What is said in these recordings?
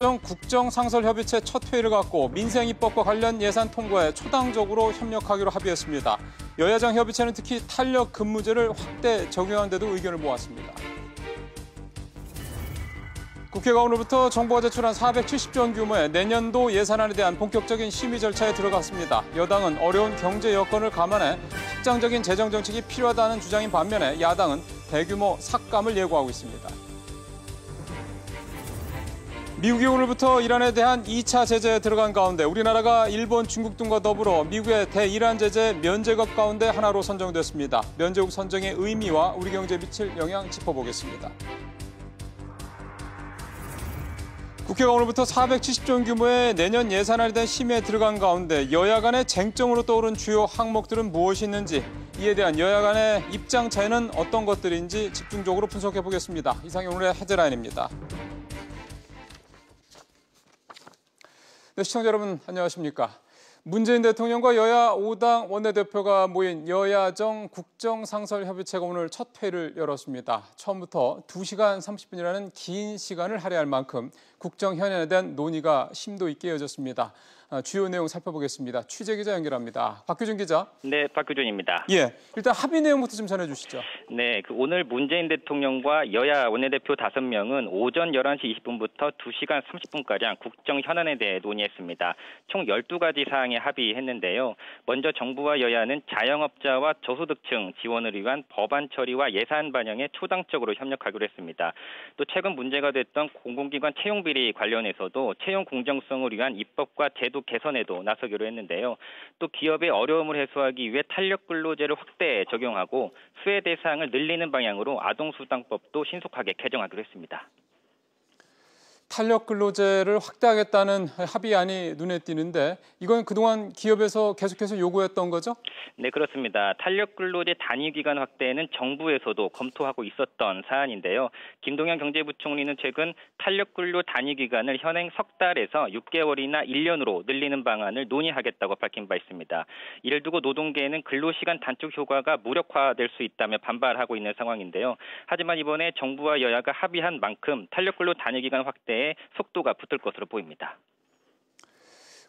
여야정 국정상설협의체 첫 회의를 갖고 민생입법과 관련 예산 통과에 초당적으로 협력하기로 합의했습니다. 여야정 협의체는 특히 탄력 근무제를 확대 적용하는 데도 의견을 모았습니다. 국회가 오늘부터 정부가 제출한 470조 원 규모의 내년도 예산안에 대한 본격적인 심의 절차에 들어갔습니다. 여당은 어려운 경제 여건을 감안해 확장적인 재정 정책이 필요하다는 주장인 반면에 야당은 대규모 삭감을 예고하고 있습니다. 미국이 오늘부터 이란에 대한 2차 제재에 들어간 가운데 우리나라가 일본, 중국 등과 더불어 미국의 대이란 제재 면제국 가운데 하나로 선정됐습니다. 면제국 선정의 의미와 우리 경제에 미칠 영향 짚어보겠습니다. 국회가 오늘부터 470조 원 규모의 내년 예산안에 대한 심의에 들어간 가운데 여야 간의 쟁점으로 떠오른 주요 항목들은 무엇이 있는지, 이에 대한 여야 간의 입장 차이는 어떤 것들인지 집중적으로 분석해 보겠습니다. 이상이 오늘의 헤드라인입니다. 네, 시청자 여러분 안녕하십니까? 문재인 대통령과 여야 5당 원내대표가 모인 여야정 국정상설협의체가 오늘 첫 회의를 열었습니다. 처음부터 2시간 30분이라는 긴 시간을 할애할 만큼 국정 현안에 대한 논의가 심도 있게 이어졌습니다. 주요 내용 살펴보겠습니다. 취재기자 연결합니다. 박규준 기자. 네, 박규준입니다. 예, 일단 합의 내용부터 좀 전해주시죠. 네, 오늘 문재인 대통령과 여야 원내대표 5명은 오전 11시 20분부터 2시간 30분가량 국정 현안에 대해 논의했습니다. 총 12가지 사항에 합의했는데요. 먼저 정부와 여야는 자영업자와 저소득층 지원을 위한 법안 처리와 예산 반영에 초당적으로 협력하기로 했습니다. 또 최근 문제가 됐던 공공기관 채용 비리 관련해서도 채용 공정성을 위한 입법과 제도 개선에도 나서기로 했는데요. 또 기업의 어려움을 해소하기 위해 탄력 근로제를 확대 적용하고 수혜 대상을 늘리는 방향으로 아동수당법도 신속하게 개정하기로 했습니다. 탄력 근로제를 확대하겠다는 합의안이 눈에 띄는데 이건 그동안 기업에서 계속해서 요구했던 거죠? 네, 그렇습니다. 탄력 근로제 단위 기간 확대는 정부에서도 검토하고 있었던 사안인데요. 김동연 경제부총리는 최근 탄력 근로 단위 기간을 현행 석 달에서 6개월이나 1년으로 늘리는 방안을 논의하겠다고 밝힌 바 있습니다. 이를 두고 노동계는 근로시간 단축 효과가 무력화될 수 있다며 반발하고 있는 상황인데요. 하지만 이번에 정부와 여야가 합의한 만큼 탄력 근로 단위 기간 확대 속도가 붙을 것으로 보입니다.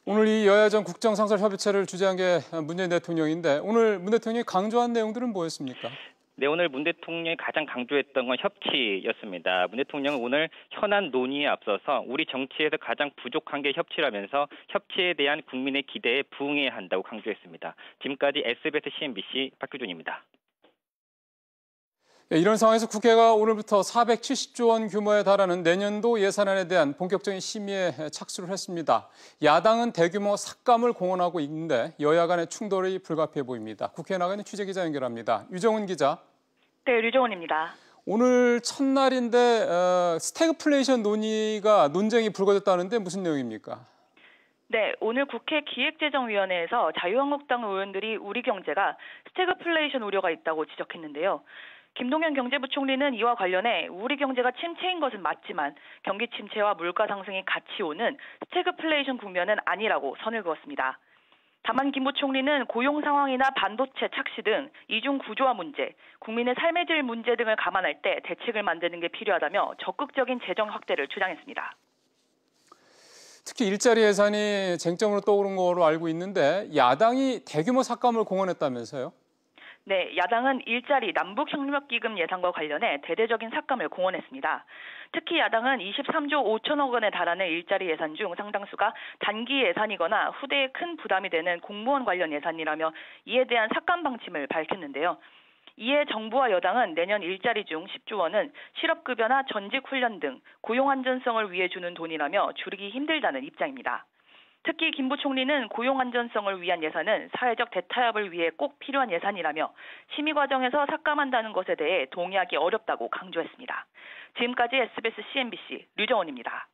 오늘 이 여야정 국정상설협의체를 주재한 게 문재인 대통령인데 오늘 문 대통령이 강조한 내용들은 뭐였습니까? 네, 오늘 문 대통령이 가장 강조했던 건 협치였습니다. 문 대통령은 오늘 현안 논의에 앞서서 우리 정치에서 가장 부족한 게 협치라면서 협치에 대한 국민의 기대에 부응해야 한다고 강조했습니다. 지금까지 SBS CNBC 박규준입니다. 이런 상황에서 국회가 오늘부터 470조 원 규모에 달하는 내년도 예산안에 대한 본격적인 심의에 착수를 했습니다. 야당은 대규모 삭감을 공언하고 있는데 여야 간의 충돌이 불가피해 보입니다. 국회에 나가 있는 취재기자 연결합니다. 유정은 기자. 네, 류정은입니다. 오늘 첫날인데 스태그플레이션 논쟁이 불거졌다는데 무슨 내용입니까? 네, 오늘 국회 기획재정위원회에서 자유한국당 의원들이 우리 경제가 스태그플레이션 우려가 있다고 지적했는데요. 김동연 경제부총리는 이와 관련해 우리 경제가 침체인 것은 맞지만 경기 침체와 물가 상승이 같이 오는 스태그플레이션 국면은 아니라고 선을 그었습니다. 다만 김 부총리는 고용 상황이나 반도체 착시 등 이중 구조화 문제, 국민의 삶의 질 문제 등을 감안할 때 대책을 만드는 게 필요하다며 적극적인 재정 확대를 주장했습니다. 특히 일자리 예산이 쟁점으로 떠오른 거로 알고 있는데 야당이 대규모 삭감을 공언했다면서요? 네, 야당은 일자리 남북협력기금 예산과 관련해 대대적인 삭감을 공언했습니다. 특히 야당은 23조 5천억 원에 달하는 일자리 예산 중 상당수가 단기 예산이거나 후대에 큰 부담이 되는 공무원 관련 예산이라며 이에 대한 삭감 방침을 밝혔는데요. 이에 정부와 여당은 내년 일자리 중 10조 원은 실업급여나 전직훈련 등 고용 안전성을 위해 주는 돈이라며 줄이기 힘들다는 입장입니다. 특히 김 부총리는 고용 안전성을 위한 예산은 사회적 대타협을 위해 꼭 필요한 예산이라며 심의 과정에서 삭감한다는 것에 대해 동의하기 어렵다고 강조했습니다. 지금까지 SBS CNBC 류정원입니다.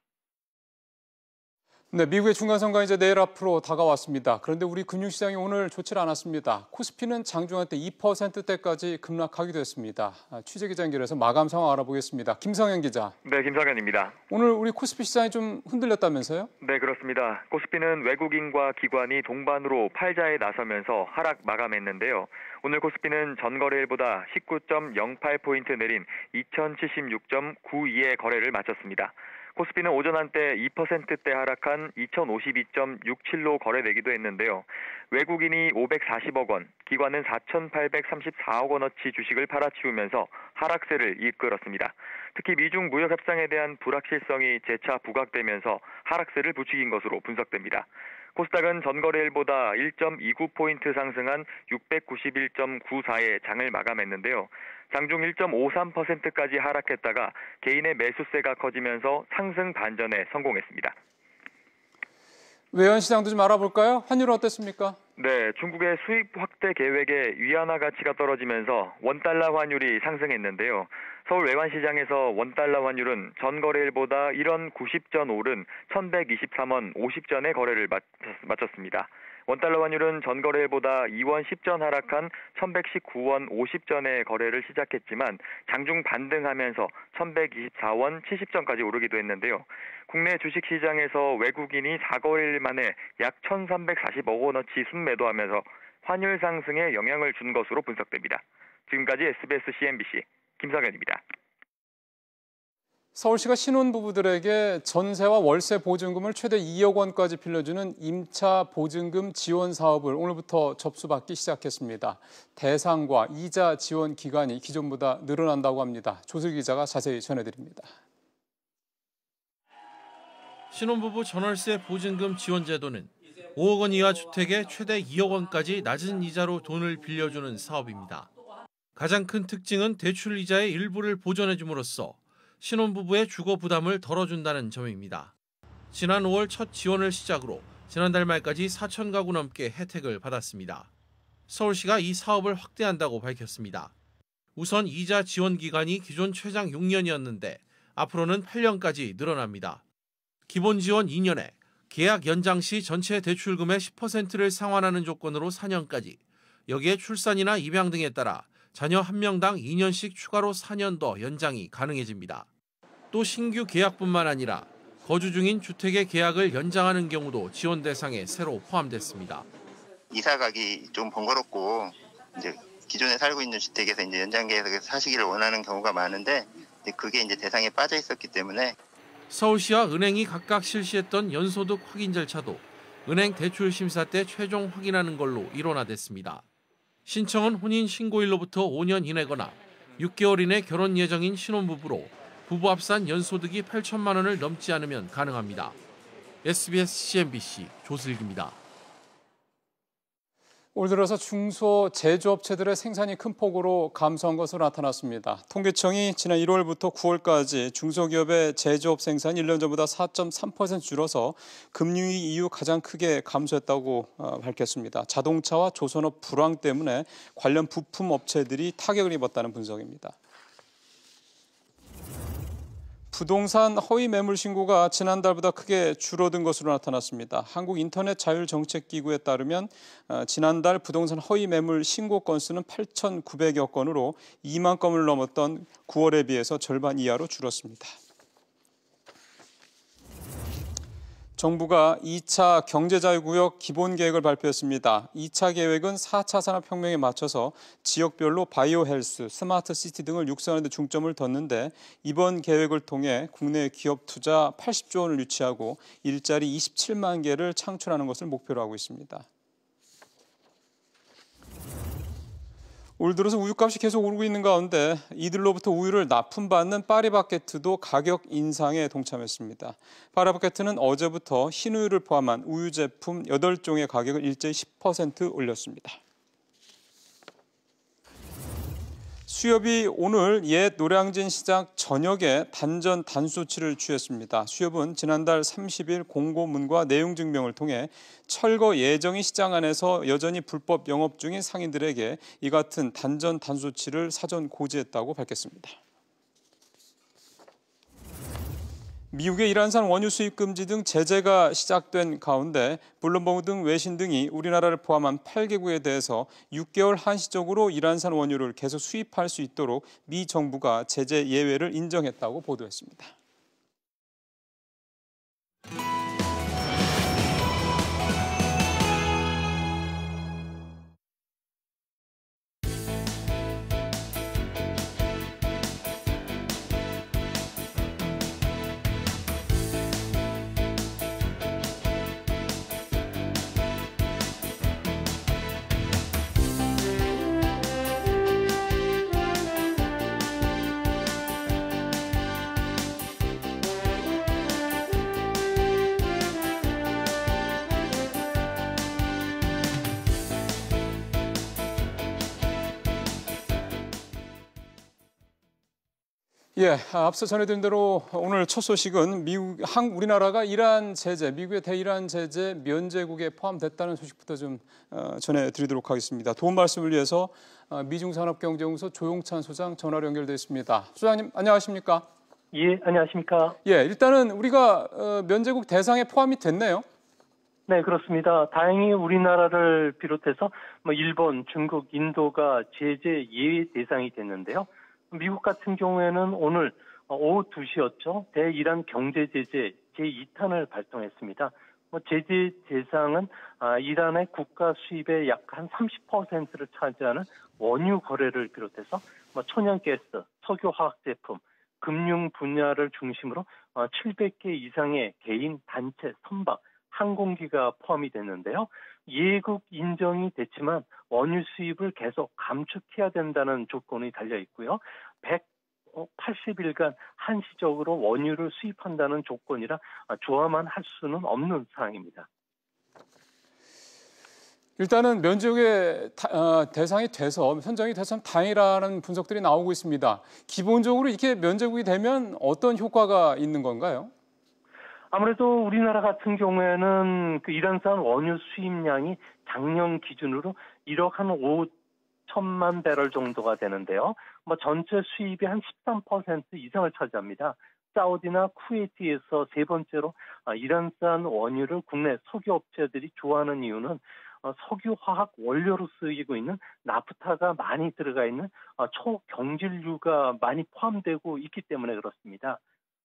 네, 미국의 중간선거가 이제 내일 앞으로 다가왔습니다. 그런데 우리 금융시장이 오늘 좋지 않았습니다. 코스피는 장중한 때 2%대까지 급락하기도 했습니다. 취재기자 연결해서 마감 상황 알아보겠습니다. 김성현 기자. 네, 김성현입니다. 오늘 우리 코스피 시장이 좀 흔들렸다면서요? 네, 그렇습니다. 코스피는 외국인과 기관이 동반으로 팔자에 나서면서 하락 마감했는데요. 오늘 코스피는 전거래일보다 19.08포인트 내린 2076.92의 거래를 마쳤습니다. 코스피는 오전 한때 2%대 하락한 2052.67로 거래되기도 했는데요. 외국인이 540억 원, 기관은 4,834억 원어치 주식을 팔아치우면서 하락세를 이끌었습니다. 특히 미중 무역 협상에 대한 불확실성이 재차 부각되면서 하락세를 부추긴 것으로 분석됩니다. 코스닥은 전거래일보다 1.29포인트 상승한 691.94의 장을 마감했는데요. 장중 1.53%까지 하락했다가 개인의 매수세가 커지면서 상승 반전에 성공했습니다. 외환 시장도 좀 알아볼까요? 환율은 어땠습니까? 네, 중국의 수입 확대 계획에 위안화 가치가 떨어지면서 원달러 환율이 상승했는데요. 서울 외환시장에서 원달러 환율은 전거래일보다 1원 90전 오른 1,123원 50전의 거래를 마쳤습니다. 원달러 환율은 전거래일보다 2원 10전 하락한 1,119원 50전의 거래를 시작했지만 장중 반등하면서 1,124원 70전까지 오르기도 했는데요. 국내 주식시장에서 외국인이 4거래일 만에 약 1,340억 원어치 순매도하면서 환율 상승에 영향을 준 것으로 분석됩니다. 지금까지 SBS CNBC 김성현입니다. 서울시가 신혼부부들에게 전세와 월세 보증금을 최대 2억 원까지 빌려주는 임차 보증금 지원 사업을 오늘부터 접수받기 시작했습니다. 대상과 이자 지원 기간이 기존보다 늘어난다고 합니다. 조슬 기자가 자세히 전해드립니다. 신혼부부 전월세 보증금 지원 제도는 5억 원 이하 주택에 최대 2억 원까지 낮은 이자로 돈을 빌려주는 사업입니다. 가장 큰 특징은 대출 이자의 일부를 보전해 줌으로써 신혼부부의 주거 부담을 덜어준다는 점입니다. 지난 5월 첫 지원을 시작으로 지난달 말까지 4천 가구 넘게 혜택을 받았습니다. 서울시가 이 사업을 확대한다고 밝혔습니다. 우선 이자 지원 기간이 기존 최장 6년이었는데 앞으로는 8년까지 늘어납니다. 기본 지원 2년에 계약 연장 시 전체 대출금의 10%를 상환하는 조건으로 4년까지, 여기에 출산이나 입양 등에 따라 자녀 1명당 2년씩 추가로 4년 더 연장이 가능해집니다. 또 신규 계약뿐만 아니라 거주 중인 주택의 계약을 연장하는 경우도 지원 대상에 새로 포함됐습니다. 이사 가기 좀 번거롭고 이제 기존에 살고 있는 주택에서 이제 연장 계약을 사시기를 원하는 경우가 많은데 그게 이제 대상에 빠져 있었기 때문에 서울시와 은행이 각각 실시했던 연소득 확인 절차도 은행 대출 심사 때 최종 확인하는 걸로 일원화됐습니다. 신청은 혼인 신고일로부터 5년 이내거나 6개월 이내 결혼 예정인 신혼부부로 부부 합산 연소득이 8천만 원을 넘지 않으면 가능합니다. SBS CNBC 조슬기입니다. 올 들어서 중소 제조업체들의 생산이 큰 폭으로 감소한 것으로 나타났습니다. 통계청이 지난 1월부터 9월까지 중소기업의 제조업 생산이 1년 전보다 4.3% 줄어서 금융위기 이후 가장 크게 감소했다고 밝혔습니다. 자동차와 조선업 불황 때문에 관련 부품 업체들이 타격을 입었다는 분석입니다. 부동산 허위 매물 신고가 지난달보다 크게 줄어든 것으로 나타났습니다. 한국인터넷자율정책기구에 따르면 지난달 부동산 허위 매물 신고 건수는 8,900여 건으로 2만 건을 넘었던 9월에 비해서 절반 이하로 줄었습니다. 정부가 2차 경제자유구역 기본계획을 발표했습니다. 2차 계획은 4차 산업혁명에 맞춰서 지역별로 바이오 헬스, 스마트 시티 등을 육성하는 데 중점을 뒀는데 이번 계획을 통해 국내 기업 투자 80조 원을 유치하고 일자리 27만 개를 창출하는 것을 목표로 하고 있습니다. 올 들어서 우유값이 계속 오르고 있는 가운데 이들로부터 우유를 납품받는 파리바게트도 가격 인상에 동참했습니다. 파리바게트는 어제부터 흰우유를 포함한 우유 제품 8종의 가격을 일제히 10% 올렸습니다. 수협이 오늘 옛 노량진 시장 전역에 단전 단수조치를 취했습니다. 수협은 지난달 30일 공고문과 내용 증명을 통해 철거 예정인 시장 안에서 여전히 불법 영업 중인 상인들에게 이 같은 단전 단수조치를 사전 고지했다고 밝혔습니다. 미국의 이란산 원유 수입 금지 등 제재가 시작된 가운데 블룸버그 등 외신 등이 우리나라를 포함한 8개국에 대해서 6개월 한시적으로 이란산 원유를 계속 수입할 수 있도록 미 정부가 제재 예외를 인정했다고 보도했습니다. 예, 앞서 전해드린 대로 오늘 첫 소식은 우리나라가 이란 제재, 미국의 대이란 제재 면제국에 포함됐다는 소식부터 좀 전해드리도록 하겠습니다. 도움 말씀을 위해서 미중산업경제연구소 조용찬 소장 전화로 연결돼 있습니다. 소장님 안녕하십니까? 예, 안녕하십니까? 예, 일단은 우리가 면제국 대상에 포함이 됐네요. 네, 그렇습니다. 다행히 우리나라를 비롯해서 일본, 중국, 인도가 제재 예외 대상이 됐는데요. 미국 같은 경우에는 오늘 오후 2시였죠. 대이란 경제 제재 제2탄을 발동했습니다. 제재 대상은 이란의 국가 수입의 약 한 30%를 차지하는 원유 거래를 비롯해서 천연가스, 석유화학 제품, 금융 분야를 중심으로 700개 이상의 개인, 단체, 선박, 항공기가 포함이 됐는데요. 예국 인정이 됐지만 원유 수입을 계속 감축해야 된다는 조건이 달려 있고요. 180일간 한시적으로 원유를 수입한다는 조건이라 조화만 할 수는 없는 사항입니다. 일단은 면제국의 대상이 돼서 선정이 돼서 다행이라는 분석들이 나오고 있습니다. 기본적으로 이렇게 면제국이 되면 어떤 효과가 있는 건가요? 아무래도 우리나라 같은 경우에는 그 이란산 원유 수입량이 작년 기준으로 1억 한 5천만 배럴 정도가 되는데요. 전체 수입의 한 13% 이상을 차지합니다. 사우디나 쿠웨이트에서 세 번째로 이란산 원유를 국내 석유업체들이 좋아하는 이유는 석유화학 원료로 쓰이고 있는 나프타가 많이 들어가 있는 초경질유가 많이 포함되고 있기 때문에 그렇습니다.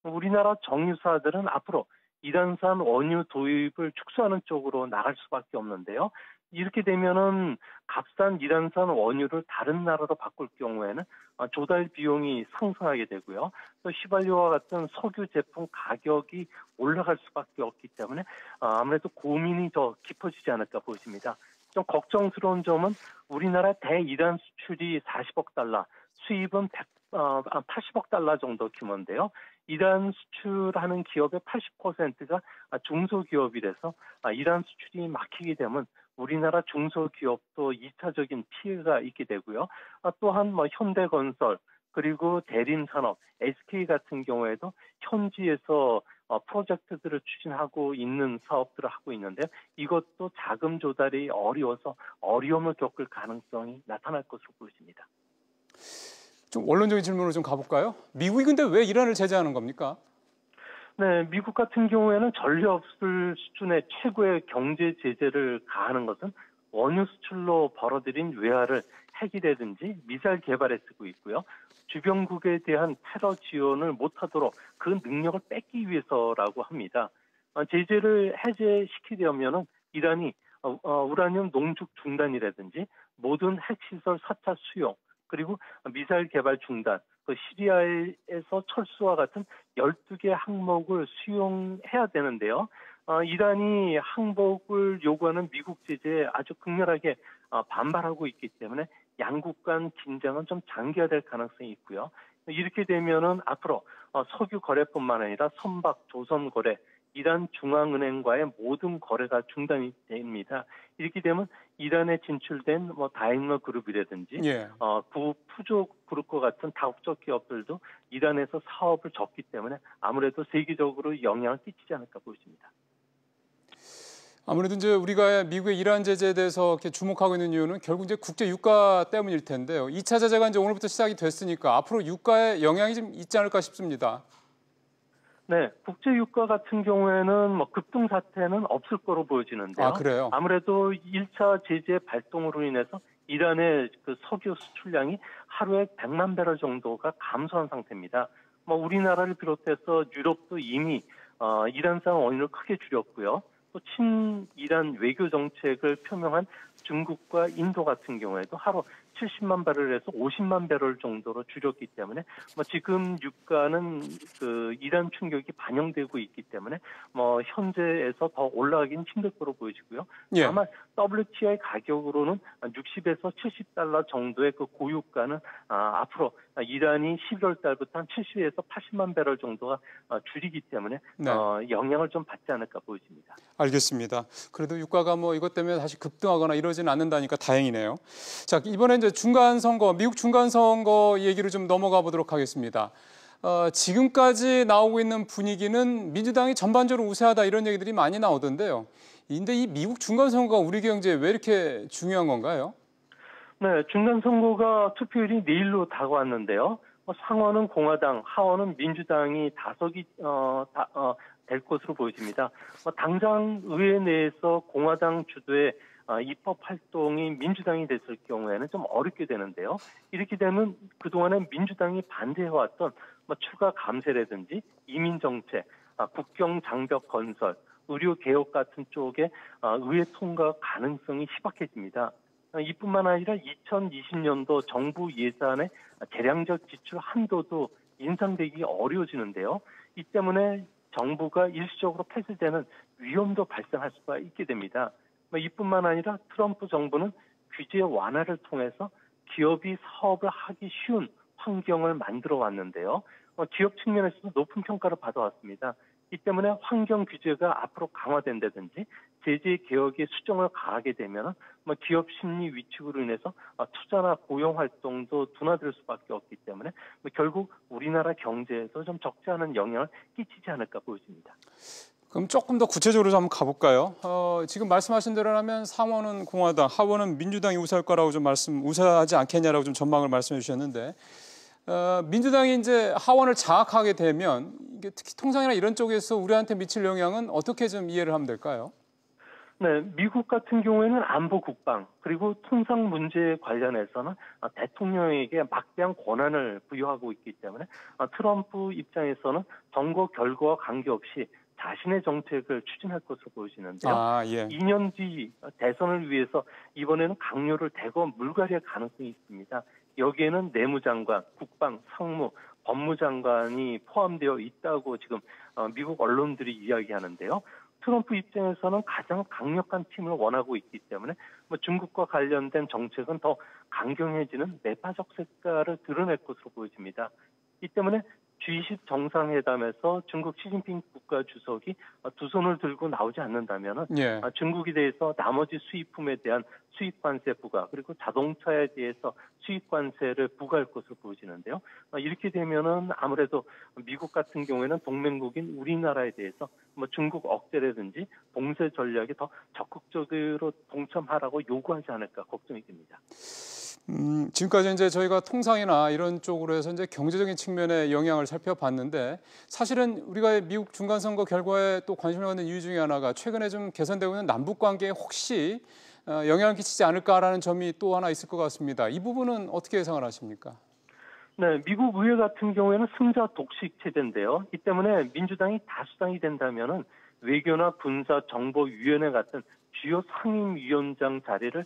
우리나라 정유사들은 앞으로 이란산 원유 도입을 축소하는 쪽으로 나갈 수밖에 없는데요. 이렇게 되면은 값싼 이란산 원유를 다른 나라로 바꿀 경우에는 조달 비용이 상승하게 되고요. 또 휘발유와 같은 석유 제품 가격이 올라갈 수밖에 없기 때문에 아무래도 고민이 더 깊어지지 않을까 보입니다. 좀 걱정스러운 점은 우리나라 대이란 수출이 40억 달러, 수입은 80억 달러 정도 규모인데요. 이란 수출하는 기업의 80%가 중소기업이라서 이란 수출이 막히게 되면 우리나라 중소기업도 2차적인 피해가 있게 되고요. 또한 현대건설 그리고 대림산업, SK 같은 경우에도 현지에서 프로젝트들을 추진하고 있는 사업들을 하고 있는데 이것도 자금 조달이 어려워서 어려움을 겪을 가능성이 나타날 것으로 보입니다. 좀 원론적인 질문으로 좀 가볼까요? 미국이 근데 왜 이란을 제재하는 겁니까? 네, 미국 같은 경우에는 전례 없을 수준의 최고의 경제 제재를 가하는 것은 원유 수출로 벌어들인 외화를 핵이라든지 미사일 개발에 쓰고 있고요. 주변국에 대한 테러 지원을 못하도록 그 능력을 뺏기 위해서라고 합니다. 제재를 해제시키려면은 이란이 우라늄 농축 중단이라든지 모든 핵시설 4차 수용 그리고 미사일 개발 중단, 시리아에서 철수와 같은 12개 항목을 수용해야 되는데요. 이란이 항복을 요구하는 미국 제재에 아주 극렬하게 반발하고 있기 때문에 양국 간 긴장은 좀 장기화될 가능성이 있고요. 이렇게 되면은 앞으로 석유 거래뿐만 아니라 선박, 조선 거래, 이란 중앙은행과의 모든 거래가 중단이 됩니다. 이렇게 되면 이란에 진출된 다임러 그룹이라든지 푸조 그룹과 같은 다국적 기업들도 이란에서 사업을 접기 때문에 아무래도 세계적으로 영향을 끼치지 않을까 보입니다. 아무래도 이제 우리가 미국의 이란 제재에 대해서 이렇게 주목하고 있는 이유는 결국 이제 국제 유가 때문일 텐데요. 2차 제재가 이제 오늘부터 시작이 됐으니까 앞으로 유가에 영향이 좀 있지 않을까 싶습니다. 네, 국제 유가 같은 경우에는 급등 사태는 없을 거로 보여지는데요. 그래요? 아무래도 1차 제재 발동으로 인해서 이란의 그 석유 수출량이 하루에 100만 배럴 정도가 감소한 상태입니다. 우리나라를 비롯해서 유럽도 이미 이란산 원유를 크게 줄였고요. 또 친이란 외교 정책을 표명한 중국과 인도 같은 경우에도 하루 70만 배럴에서 50만 배럴 정도로 줄였기 때문에 지금 유가는 그 이란 충격이 반영되고 있기 때문에 현재에서 더 올라가기는 힘들 거로 보여지고요. 다만 WTI 가격으로는 60에서 70달러 정도의 그 고유가는 앞으로 이란이 11월 달부터 한 70에서 80만 배럴 정도가 줄이기 때문에 영향을 좀 받지 않을까 보여집니다. 알겠습니다. 그래도 유가가 이것 때문에 다시 급등하거나 이러지는 않는다니까 다행이네요. 자, 이번에 이제 중간 선거, 미국 중간 선거 얘기를 좀 넘어가 보도록 하겠습니다. 지금까지 나오고 있는 분위기는 민주당이 전반적으로 우세하다 이런 얘기들이 많이 나오던데요. 근데 이 미국 중간선거가 우리 경제에 왜 이렇게 중요한 건가요? 네, 중간선거가 투표율이 내일로 다가왔는데요. 상원은 공화당, 하원은 민주당이 다석이 될 것으로 보여집니다. 당장 의회 내에서 공화당 주도의 입법 활동이 민주당이 됐을 경우에는 좀 어렵게 되는데요. 이렇게 되면 그동안에 민주당이 반대해왔던 추가 감세라든지 이민 정책, 국경 장벽 건설, 의료 개혁 같은 쪽에 의회 통과 가능성이 희박해집니다. 이뿐만 아니라 2020년도 정부 예산의 재량적 지출 한도도 인상되기 어려워지는데요. 이 때문에 정부가 일시적으로 폐쇄되는 위험도 발생할 수가 있게 됩니다. 이뿐만 아니라 트럼프 정부는 규제 완화를 통해서 기업이 사업을 하기 쉬운 환경을 만들어 왔는데요. 기업 측면에서도 높은 평가를 받아왔습니다. 이 때문에 환경 규제가 앞으로 강화된다든지 제재 개혁에 수정을 가하게 되면 기업 심리 위축으로 인해서 투자나 고용 활동도 둔화될 수밖에 없기 때문에 결국 우리나라 경제에도 좀 적지 않은 영향을 끼치지 않을까 보여집니다. 그럼 조금 더 구체적으로 좀 한번 가볼까요? 지금 말씀하신 대로라면 상원은 공화당, 하원은 민주당이 우세할 거라고 좀 우세하지 않겠냐라고 좀 전망을 말씀해 주셨는데 민주당이 이제 하원을 장악하게 되면 이게 특히 통상이나 이런 쪽에서 우리한테 미칠 영향은 어떻게 좀 이해를 하면 될까요? 네, 미국 같은 경우에는 안보 국방 그리고 통상 문제에 관련해서는 대통령에게 막대한 권한을 부여하고 있기 때문에 트럼프 입장에서는 선거 결과와 관계없이 자신의 정책을 추진할 것으로 보여지는데요. 2년 뒤 대선을 위해서 이번에는 강요를 대거 물갈이할 가능성이 있습니다. 여기에는 내무장관, 국방, 상무, 법무장관이 포함되어 있다고 지금 미국 언론들이 이야기하는데요. 트럼프 입장에서는 가장 강력한 팀을 원하고 있기 때문에 중국과 관련된 정책은 더 강경해지는 매파적 색깔을 드러낼 것으로 보여집니다. 이 때문에 G20 정상회담에서 중국 시진핑 국가 주석이 두 손을 들고 나오지 않는다면 중국에 대해서 나머지 수입품에 대한 수입 관세 부과 그리고 자동차에 대해서 수입 관세를 부과할 것으로 보여지는데요. 이렇게 되면은 아무래도 미국 같은 경우에는 동맹국인 우리나라에 대해서 중국 억제라든지 봉쇄 전략에 더 적극적으로 동참하라고 요구하지 않을까 걱정이 됩니다. 지금까지 이제 저희가 통상이나 이런 쪽으로 해서 이제 경제적인 측면의 영향을 살펴봤는데 사실은 우리가 미국 중간선거 결과에 또 관심을 갖는 이유 중에 하나가 최근에 좀 개선되고 있는 남북 관계에 혹시 영향을 끼치지 않을까라는 점이 또 하나 있을 것 같습니다. 이 부분은 어떻게 예상을 하십니까? 네, 미국 의회 같은 경우에는 승자 독식 체제인데요. 이 때문에 민주당이 다수당이 된다면은 외교나 군사 정보위원회 같은 주요 상임위원장 자리를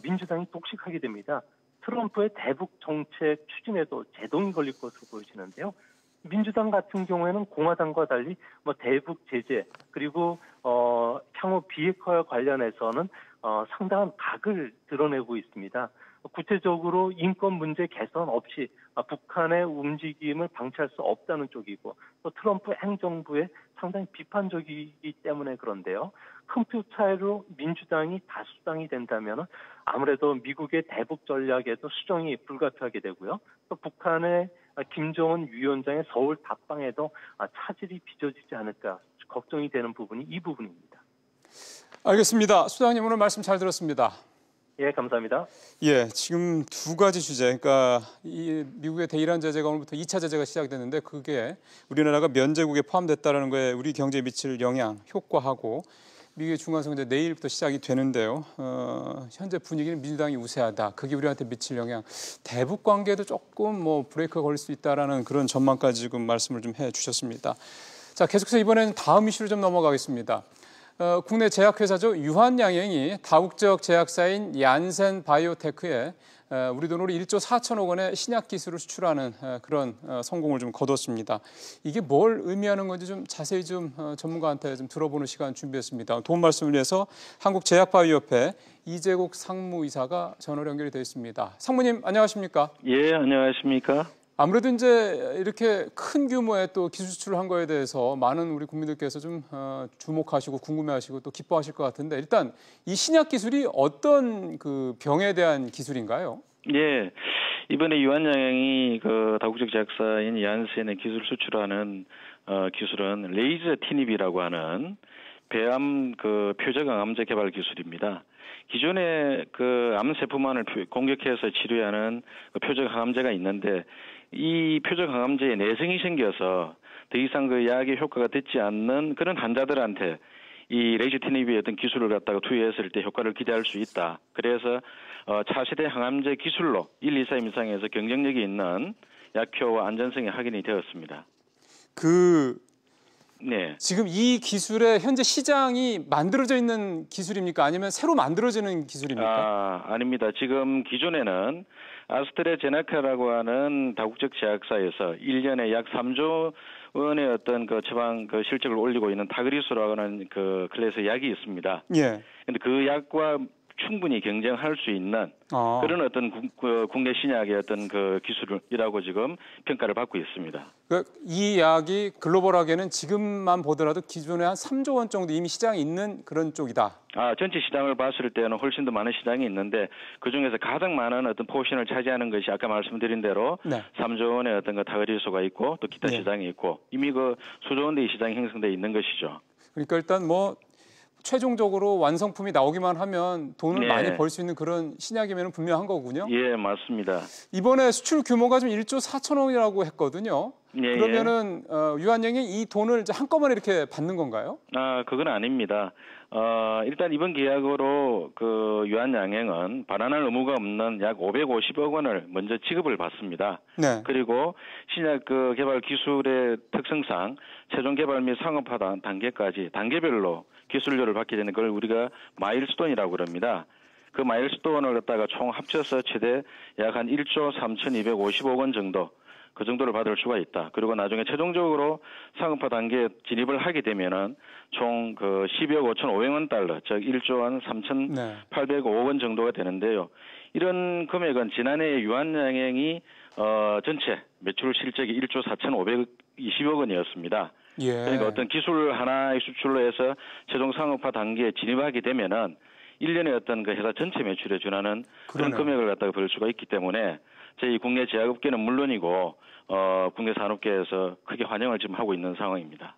민주당이 독식하게 됩니다. 트럼프의 대북 정책 추진에도 제동이 걸릴 것으로 보여지는데요. 민주당 같은 경우에는 공화당과 달리 대북 제재 그리고 향후 비핵화와 관련해서는 상당한 각을 드러내고 있습니다. 구체적으로 인권 문제 개선 없이 북한의 움직임을 방치할 수 없다는 쪽이고 또 트럼프 행정부에 상당히 비판적이기 때문에 그런데요. 큰 표 차이로 민주당이 다수당이 된다면 아무래도 미국의 대북 전략에도 수정이 불가피하게 되고요. 또 북한의 김정은 위원장의 서울 답방에도 차질이 빚어지지 않을까 걱정이 되는 부분이 이 부분입니다. 알겠습니다. 수장님 오늘 말씀 잘 들었습니다. 예, 감사합니다. 예, 지금 두 가지 주제, 그러니까 이 미국의 대이란 제재가 오늘부터 2차 제재가 시작됐는데 그게 우리나라가 면제국에 포함됐다는 거에 우리 경제에 미칠 영향, 효과하고 미국의 중간선거 이제 내일부터 시작이 되는데요. 현재 분위기는 민주당이 우세하다. 그게 우리한테 미칠 영향, 대북 관계도 조금 브레이크가 걸릴 수 있다라는 그런 전망까지 지금 말씀을 좀 해주셨습니다. 자, 계속해서 이번에는 다음 이슈로 좀 넘어가겠습니다. 국내 제약회사죠. 유한양행이 다국적 제약사인 얀센 바이오테크에 우리 돈으로 1조 4천억 원의 신약 기술을 수출하는 그런 성공을 좀 거뒀습니다. 이게 뭘 의미하는 건지 좀 자세히 좀 전문가한테 좀 들어보는 시간 준비했습니다. 도움 말씀을 위해서 한국제약바이오협회 이재국 상무이사가 전화로 연결이 되어 있습니다. 상무님 안녕하십니까? 예, 안녕하십니까? 아무래도 이제 이렇게 큰 규모의 또 기술 수출을 한 거에 대해서 많은 우리 국민들께서 좀 주목하시고 궁금해하시고 또 기뻐하실 것 같은데 일단 이 신약 기술이 어떤 그 병에 대한 기술인가요? 예, 이번에 유한양행이 그 다국적 제약사인 얀센의 기술 수출하는 기술은 레이저 티닙이라고 하는 배암 그 표적항암제 개발 기술입니다. 기존에 그 암세포만을 공격해서 치료하는 그 표적항암제가 있는데 이 표적항암제에 내성이 생겨서 더 이상 그 약의 효과가 되지 않는 그런 환자들한테 이 레이저 티닙의 어떤 기술을 갖다가 투여했을 때 효과를 기대할 수 있다. 그래서 차세대 항암제 기술로 1, 2, 3 이상에서 경쟁력이 있는 약효와 안전성이 확인이 되었습니다. 네. 지금 이 기술의 현재 시장이 만들어져 있는 기술입니까? 아니면 새로 만들어지는 기술입니까? 아닙니다. 지금 기존에는 아스트라제네카라고 하는 다국적 제약사에서 1년에 약 3조 원의 어떤 그 처방 그 실적을 올리고 있는 타그리스라고 하는 그 클래스 약이 있습니다. 예. 근데 그 약과 충분히 경쟁할 수 있는 그런 어떤 국내 신약의 어떤 그 기술이라고 지금 평가를 받고 있습니다. 이 약이 글로벌하게는 지금만 보더라도 기존에 한 3조 원 정도 이미 시장이 있는 그런 쪽이다. 전체 시장을 봤을 때는 훨씬 더 많은 시장이 있는데 그중에서 가장 많은 어떤 포션을 차지하는 것이 아까 말씀드린 대로 네. 3조 원의 어떤 그 타그리소가 있고 또 기타 시장이 있고 이미 그 수조 원대의 시장이 형성돼 있는 것이죠. 그러니까 일단 뭐 최종적으로 완성품이 나오기만 하면 돈을 많이 벌 수 있는 그런 신약이면 분명한 거군요. 예, 맞습니다. 이번에 수출 규모가 좀 1조 4천억이라고 했거든요. 예, 그러면은 유한양이 이 돈을 이제 한꺼번에 이렇게 받는 건가요? 그건 아닙니다. 일단 이번 계약으로 그 유한양행은 반환할 의무가 없는 약 550억 원을 먼저 지급을 받습니다. 네. 그리고 신약 그 개발 기술의 특성상 최종 개발 및 상업화 단계까지 단계별로 기술료를 받게 되는 걸 우리가 마일스톤이라고 그럽니다. 그 마일스톤을 갖다가 총 합쳐서 최대 약 한 1조 3,250억 원 정도 그 정도를 받을 수가 있다. 그리고 나중에 최종적으로 상업화 단계에 진입을 하게 되면은 총 그 12억 5,500만 달러, 즉 1조 한 3,805억 원 정도가 되는데요. 이런 금액은 지난해 유한양행이 전체 매출 실적이 1조 4,520억 원이었습니다. 예. 그러니까 어떤 기술 하나의 수출로 해서 최종 상업화 단계에 진입하게 되면은 1년에 어떤 그 회사 전체 매출에 준하는 그런 금액을 갖다가 벌 수가 있기 때문에 저희 국내 제약업계는 물론이고 국내 산업계에서 크게 환영을 지금 하고 있는 상황입니다.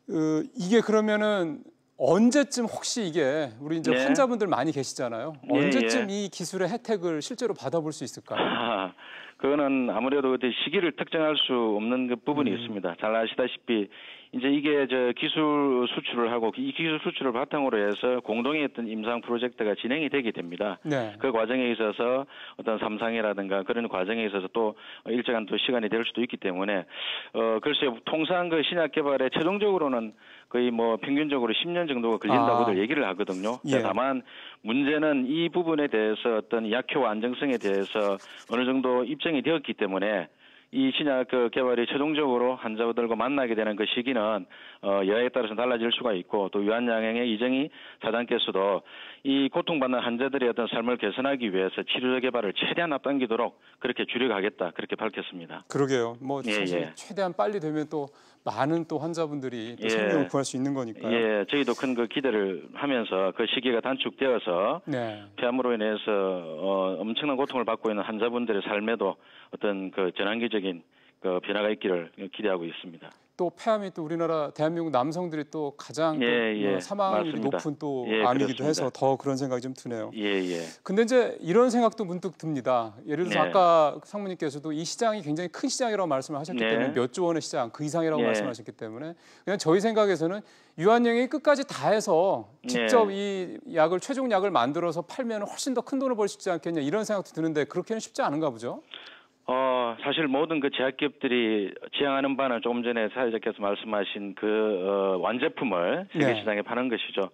이게 그러면은 언제쯤 혹시 이게 우리 이제 환자분들 많이 계시잖아요. 언제쯤 이 기술의 혜택을 실제로 받아볼 수 있을까요? 그거는 아무래도 시기를 특정할 수 없는 그 부분이 있습니다. 잘 아시다시피 이제 이게 기술 수출을 하고 이 기술 수출을 바탕으로 해서 공동의 어떤 임상 프로젝트가 진행이 되게 됩니다. 네. 그 과정에 있어서 어떤 삼상이라든가 그런 과정에 있어서 또 일정한 또 시간이 될 수도 있기 때문에 글쎄요, 통상 그 신약 개발에 최종적으로는 거의 뭐 평균적으로 10년 정도가 걸린다고들 얘기를 하거든요. 다만 문제는 이 부분에 대해서 어떤 약효와 안정성에 대해서 어느 정도 입증이 되었기 때문에 이 신약 그 개발이 최종적으로 환자들과 만나게 되는 그 시기는 여하에 따라서 달라질 수가 있고 또 유한양행의 이정희 사장께서도 이 고통받는 환자들의 어떤 삶을 개선하기 위해서 치료제 개발을 최대한 앞당기도록 그렇게 줄여가겠다 그렇게 밝혔습니다. 그러게요. 뭐 사실 최대한 빨리 되면 또 많은 또 환자분들이 또 생명을 구할 수 있는 거니까요. 예, 저희도 큰 그 기대를 하면서 그 시기가 단축되어서 폐암으로 인해서 엄청난 고통을 받고 있는 환자분들의 삶에도 어떤 그 전환기적인 그 변화가 있기를 기대하고 있습니다. 또 폐암이 또 우리나라 대한민국 남성들이 또 가장 또 사망률이 높은 또 암이기도 해서 더 그런 생각이 좀 드네요. 근데 이제 이런 생각도 문득 듭니다. 예를 들어서 아까 상무님께서도 이 시장이 굉장히 큰 시장이라고 말씀을 하셨기 때문에 몇 조 원의 시장 그 이상이라고 말씀하셨기 때문에 그냥 저희 생각에서는 유한양행이 끝까지 다 해서 직접 이 약을 최종 약을 만들어서 팔면 훨씬 더 큰 돈을 벌 수 있지 않겠냐 이런 생각도 드는데 그렇게는 쉽지 않은가 보죠? 사실 모든 그 제약기업들이 지향하는 바는 조금 전에 사회자께서 말씀하신 그 완제품을 세계 시장에 파는 것이죠.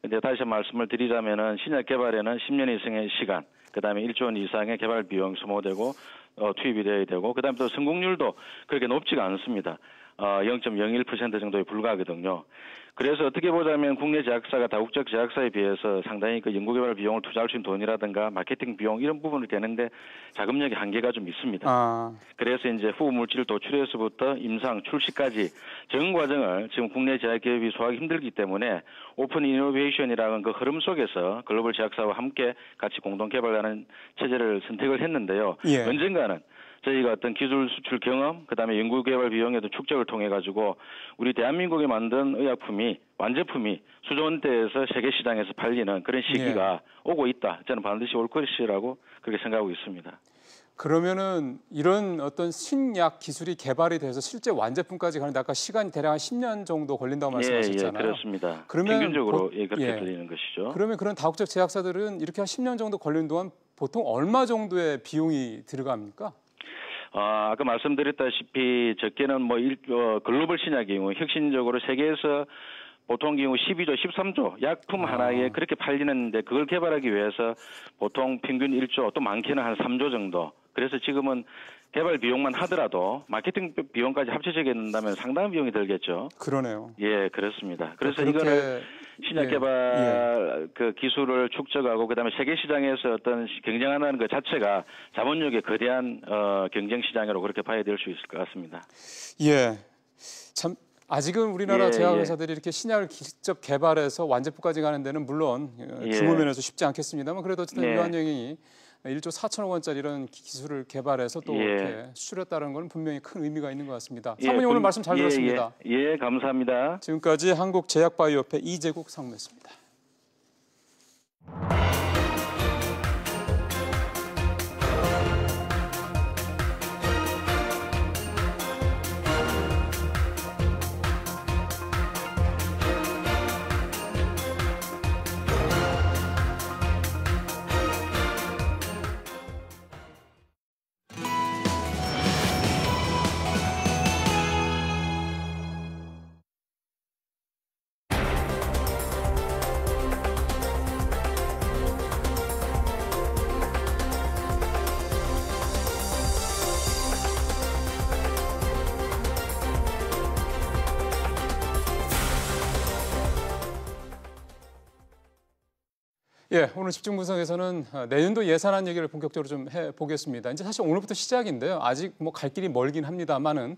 근데 다시 말씀을 드리자면은 신약 개발에는 10년 이상의 시간, 그다음에 1조 원 이상의 개발 비용 소모되고 투입이 되어야 되고 그다음에 또 성공률도 그렇게 높지가 않습니다. 0.01% 정도에 불과하거든요. 그래서 어떻게 보자면 국내 제약사가 다국적 제약사에 비해서 상당히 그 연구개발 비용을 투자할 수 있는 돈이라든가 마케팅 비용 이런 부분을 되는데 자금력의 한계가 좀 있습니다. 그래서 이제 후물질 도출에서부터 임상 출시까지 전 과정을 지금 국내 제약 기업이 소화하기 힘들기 때문에 오픈 이노베이션이라는 그 흐름 속에서 글로벌 제약사와 함께 같이 공동 개발하는 체제를 선택을 했는데요. 예. 언젠가는 저희가 어떤 기술 수출 경험, 그다음에 연구개발 비용에도 축적을 통해 가지고 우리 대한민국에 만든 의약품이 완제품이 수조원대에서 세계 시장에서 팔리는 그런 시기가 오고 있다. 저는 반드시 올 것이라고 그렇게 생각하고 있습니다. 그러면은 이런 어떤 신약 기술이 개발이 돼서 실제 완제품까지 가는데 아까 시간이 대략 한 10년 정도 걸린다고 말씀하셨잖아요. 예, 그렇습니다. 그러면 평균적으로 그렇게 들리는 것이죠. 그러면 그런 다국적 제약사들은 이렇게 한 10년 정도 걸리는 동안 보통 얼마 정도의 비용이 들어갑니까? 아까 말씀드렸다시피 적게는 글로벌 신약의 경우 혁신적으로 세계에서 보통 경우 12조, 13조 약품 하나에 그렇게 팔리는데 그걸 개발하기 위해서 보통 평균 1조 또 많게는 한 3조 정도. 그래서 지금은 개발 비용만 하더라도 마케팅 비용까지 합쳐지게 된다면 상당한 비용이 들겠죠. 그러네요. 예, 그렇습니다. 그래서 이거는 신약 개발 그 기술을 축적하고 그다음에 세계 시장에서 어떤 경쟁하는 그 자체가 자본력의 거대한 경쟁 시장으로 그렇게 봐야 될 수 있을 것 같습니다. 예, 참 아직은 우리나라 제약회사들이 이렇게 신약을 직접 개발해서 완제품까지 가는 데는 물론 규모 면에서 쉽지 않겠습니다만 그래도 어쨌든 유한영이 1조 4천억 원짜리 이런 기술을 개발해서 또 이렇게 수출했다는 건 분명히 큰 의미가 있는 것 같습니다. 사모님 오늘 말씀 잘 들었습니다. 감사합니다. 지금까지 한국제약바이오협회 이재국 상무였습니다. 예, 오늘 집중분석에서는 내년도 예산안 얘기를 본격적으로 좀 해보겠습니다. 이제 사실 오늘부터 시작인데요. 아직 뭐 갈 길이 멀긴 합니다만은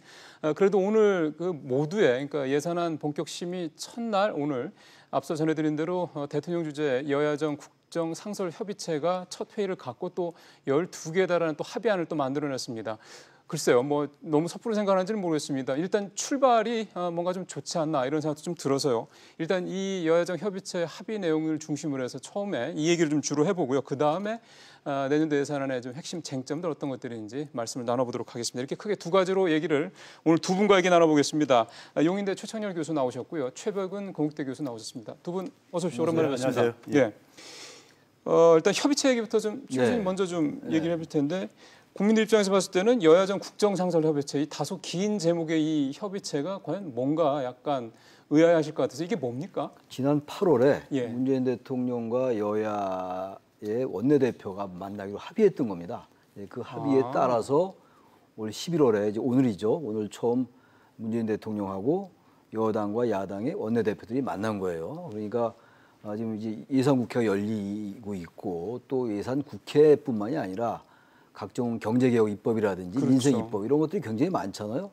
그래도 오늘 그 모두의 그러니까 예산안 본격 심의 첫날 오늘 앞서 전해드린 대로 대통령 주재 여야정 국정 상설 협의체가 첫 회의를 갖고 또 12개에 달하는 또 합의안을 또 만들어냈습니다. 글쎄요, 뭐 너무 섣부른 생각하는지는 모르겠습니다. 일단 출발이 뭔가 좀 좋지 않나 이런 생각도 좀 들어서요. 일단 이 여야정 협의체 합의 내용을 중심으로 해서 처음에 이 얘기를 좀 주로 해보고요. 그 다음에 내년도 예산안의 좀 핵심 쟁점들 어떤 것들인지 말씀을 나눠보도록 하겠습니다. 이렇게 크게 두 가지로 얘기를 오늘 두 분과 얘기 나눠보겠습니다. 용인대 최창렬 교수 나오셨고요. 최백은 건국대 교수 나오셨습니다. 두 분 어서 오십시오. 오랜만에 뵙습니다. 안녕하세요. 일단 협의체 얘기부터 좀 먼저 좀 얘기를 해볼 텐데. 국민들 입장에서 봤을 때는 여야정 국정상설협의체 이 다소 긴 제목의 이 협의체가 과연 뭔가 약간 의아해하실 것 같아서 이게 뭡니까? 지난 8월에 문재인 대통령과 여야의 원내대표가 만나기로 합의했던 겁니다. 그 합의에 따라서 올 11월에 이제 오늘이죠. 오늘 처음 문재인 대통령하고 여당과 야당의 원내대표들이 만난 거예요. 그러니까 지금 이제 예산국회가 열리고 있고 또 예산국회뿐만이 아니라 각종 경제개혁 입법이라든지 민생 입법 이런 것들이 굉장히 많잖아요.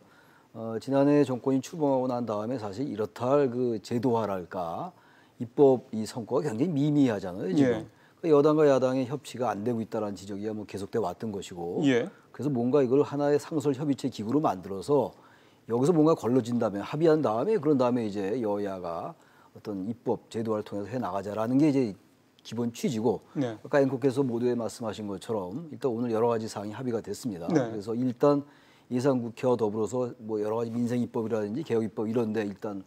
지난해 정권이 출범하고 난 다음에 사실 이렇다 할 그 제도화랄까 입법 이 성과가 굉장히 미미하잖아요. 지금 여당과 야당의 협치가 안 되고 있다는 지적이 뭐 계속돼 왔던 것이고 그래서 뭔가 이걸 하나의 상설 협의체 기구로 만들어서 여기서 뭔가 걸러진다면 합의한 다음에 그런 다음에 이제 여야가 어떤 입법 제도화를 통해서 해 나가자라는 게 이제 기본 취지고 아까 앵커께서 모두에 말씀하신 것처럼 일단 오늘 여러 가지 사항이 합의가 됐습니다. 그래서 일단 예산국회와 더불어서 뭐 여러 가지 민생 입법이라든지 개혁 입법 이런데 일단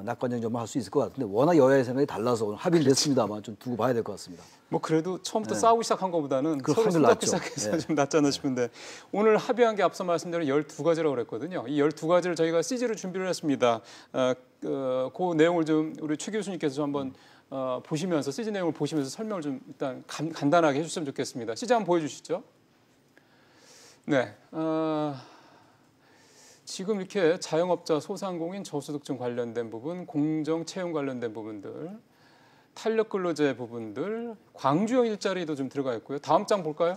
낙관정 좀 할 수 있을 것 같은데 워낙 여야의 생각이 달라서 오늘 합의를 됐습니다만 좀 두고 봐야 될 것 같습니다. 뭐 그래도 처음부터 싸우기 시작한 것보다는 서로 손잡기 시작해서 좀 낫지 않나 싶은데 오늘 합의한 게 앞서 말씀드린 12가지라고 그랬거든요. 이 12가지를 저희가 CG로 준비를 했습니다. 그 내용을 좀 우리 최 교수님께서 한번 보시면서 CG 내용을 보시면서 설명을 좀 일단 간단하게 해주시면 좋겠습니다. CG 한번 보여주시죠. 네. 지금 이렇게 자영업자, 소상공인, 저소득층 관련된 부분, 공정 채용 관련된 부분들, 탄력 근로제 부분들, 광주형 일자리도 좀 들어가 있고요. 다음 장 볼까요?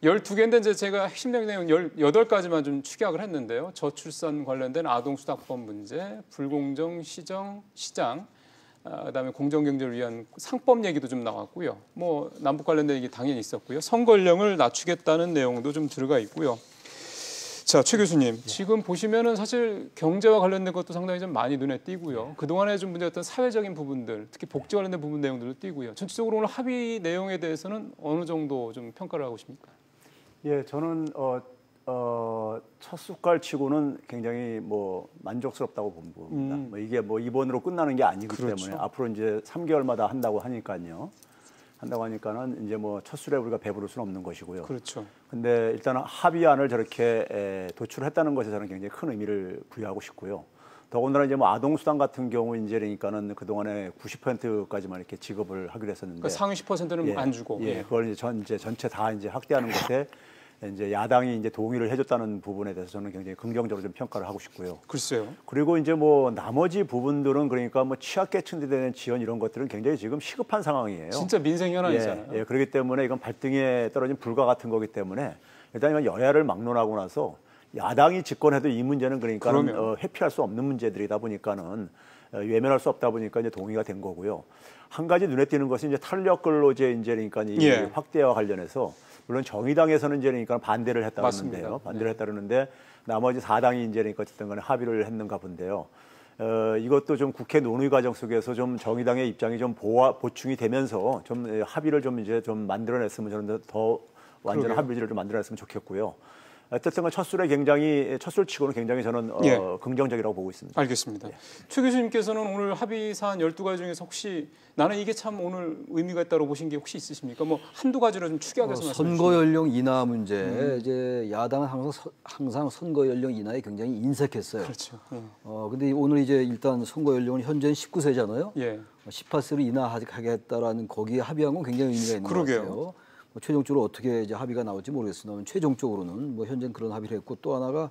12개인데 이제 제가 핵심 내용 18가지만 좀 축약을 했는데요. 저출산 관련된 아동수당법 문제, 불공정 시장, 그다음에 공정경제를 위한 상법 얘기도 좀 나왔고요. 뭐 남북 관련된 얘기 당연히 있었고요. 선거연령을 낮추겠다는 내용도 좀 들어가 있고요. 자, 최 교수님, 지금 보시면은 사실 경제와 관련된 것도 상당히 좀 많이 눈에 띄고요. 그동안에 좀 문제였던 사회적인 부분들, 특히 복지 관련된 부분 내용들도 띄고요. 전체적으로 오늘 합의 내용에 대해서는 어느 정도 좀 평가를 하고 있습니까? 예, 저는 첫 숟갈치고는 굉장히 뭐 만족스럽다고 봅니다. 뭐 이게 뭐 이번으로 끝나는 게 아니기 그렇죠. 때문에 앞으로 이제 3개월마다 한다고 하니까요. 한다고 하니까는 이제 뭐 첫 술에 우리가 배부를 수는 없는 것이고요. 그렇죠. 근데 일단 합의안을 저렇게 도출했다는 것에 저는 굉장히 큰 의미를 부여하고 싶고요. 더군다나 이제 뭐 아동수당 같은 경우 이제 그러니까는 그동안에 90%까지만 이렇게 지급을 하기로 했었는데. 그러니까 상위 10%는 안 주고. 예, 그걸 이제 전체 다 이제 확대하는 것에 이제 야당이 이제 동의를 해줬다는 부분에 대해서 저는 굉장히 긍정적으로 좀 평가를 하고 싶고요. 글쎄요. 그리고 이제 뭐 나머지 부분들은 그러니까 뭐 취약계층에 대한 지원 이런 것들은 굉장히 지금 시급한 상황이에요. 진짜 민생 현안이잖아요. 예, 그렇기 때문에 이건 발등에 떨어진 불과 같은 거기 때문에 일단 이건 여야를 막론하고 나서 야당이 집권해도 이 문제는 그러니까 회피할 수 없는 문제들이다 보니까는 외면할 수 없다 보니까 이제 동의가 된 거고요. 한 가지 눈에 띄는 것은 이제 탄력 근로제 이제 그러니까 이 확대와 관련해서 물론 정의당에서는 이제 그러니까 반대를 했다고 하는데요. 반대를 했다는데 나머지 4당이 이제 그러니까 어쨌든 간에 합의를 했는가 본데요. 이것도 좀 국회 논의 과정 속에서 좀 정의당의 입장이 좀 보충이 되면서 좀 합의를 좀 이제 좀 만들어냈으면 저는 더 완전한 합의를 좀 만들어냈으면 좋겠고요. 어쨌든 첫술치고는 굉장히 저는 긍정적이라고 보고 있습니다. 알겠습니다. 최 교수님께서는 오늘 합의 사안 12가지 중에서 혹시 나는 이게 참 오늘 의미가 있다고 보신 게 혹시 있으십니까? 뭐 한두 가지로 좀 축약해서 말씀해 주시면. 선거 연령 인하 문제, 이제 야당은 항상 선거 연령 인하에 굉장히 인색했어요. 그렇죠. 근데 오늘 이제 일단 선거 연령은 현재는 19세잖아요. 예. 18세로 인하하겠다라는 거기에 합의한 건 굉장히 의미가 있는 것 같아요. 뭐 최종적으로 어떻게 이제 합의가 나올지 모르겠습니다만 최종적으로는 뭐 현재는 그런 합의를 했고 또 하나가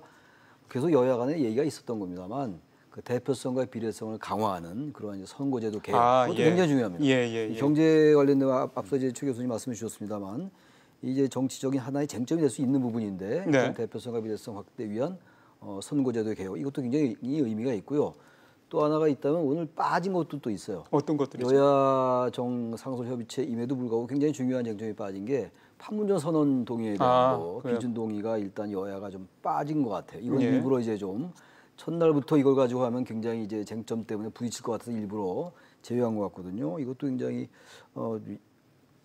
계속 여야 간에 얘기가 있었던 겁니다만 그 대표성과 비례성을 강화하는 그런 이제 선거제도 개혁 그것도 굉장히 중요합니다. 경제 관련된 앞서 이제 최 교수님 말씀해 주셨습니다만 이제 정치적인 하나의 쟁점이 될 수 있는 부분인데 대표성과 비례성 확대 위한 선거제도 개혁 이것도 굉장히 의미가 있고요. 또 하나가 있다면 오늘 빠진 것도 또 있어요. 어떤 것들이죠? 여야 정상설협의체임에도 불구하고 굉장히 중요한 쟁점이 빠진 게 판문점 선언 동의에 대한 기준 동의가 일단 여야가 좀 빠진 것 같아요. 이건 일부러 이제 좀 첫날부터 이걸 가지고 하면 굉장히 이제 쟁점 때문에 부딪힐 것 같아서 일부러 제외한 것 같거든요. 이것도 굉장히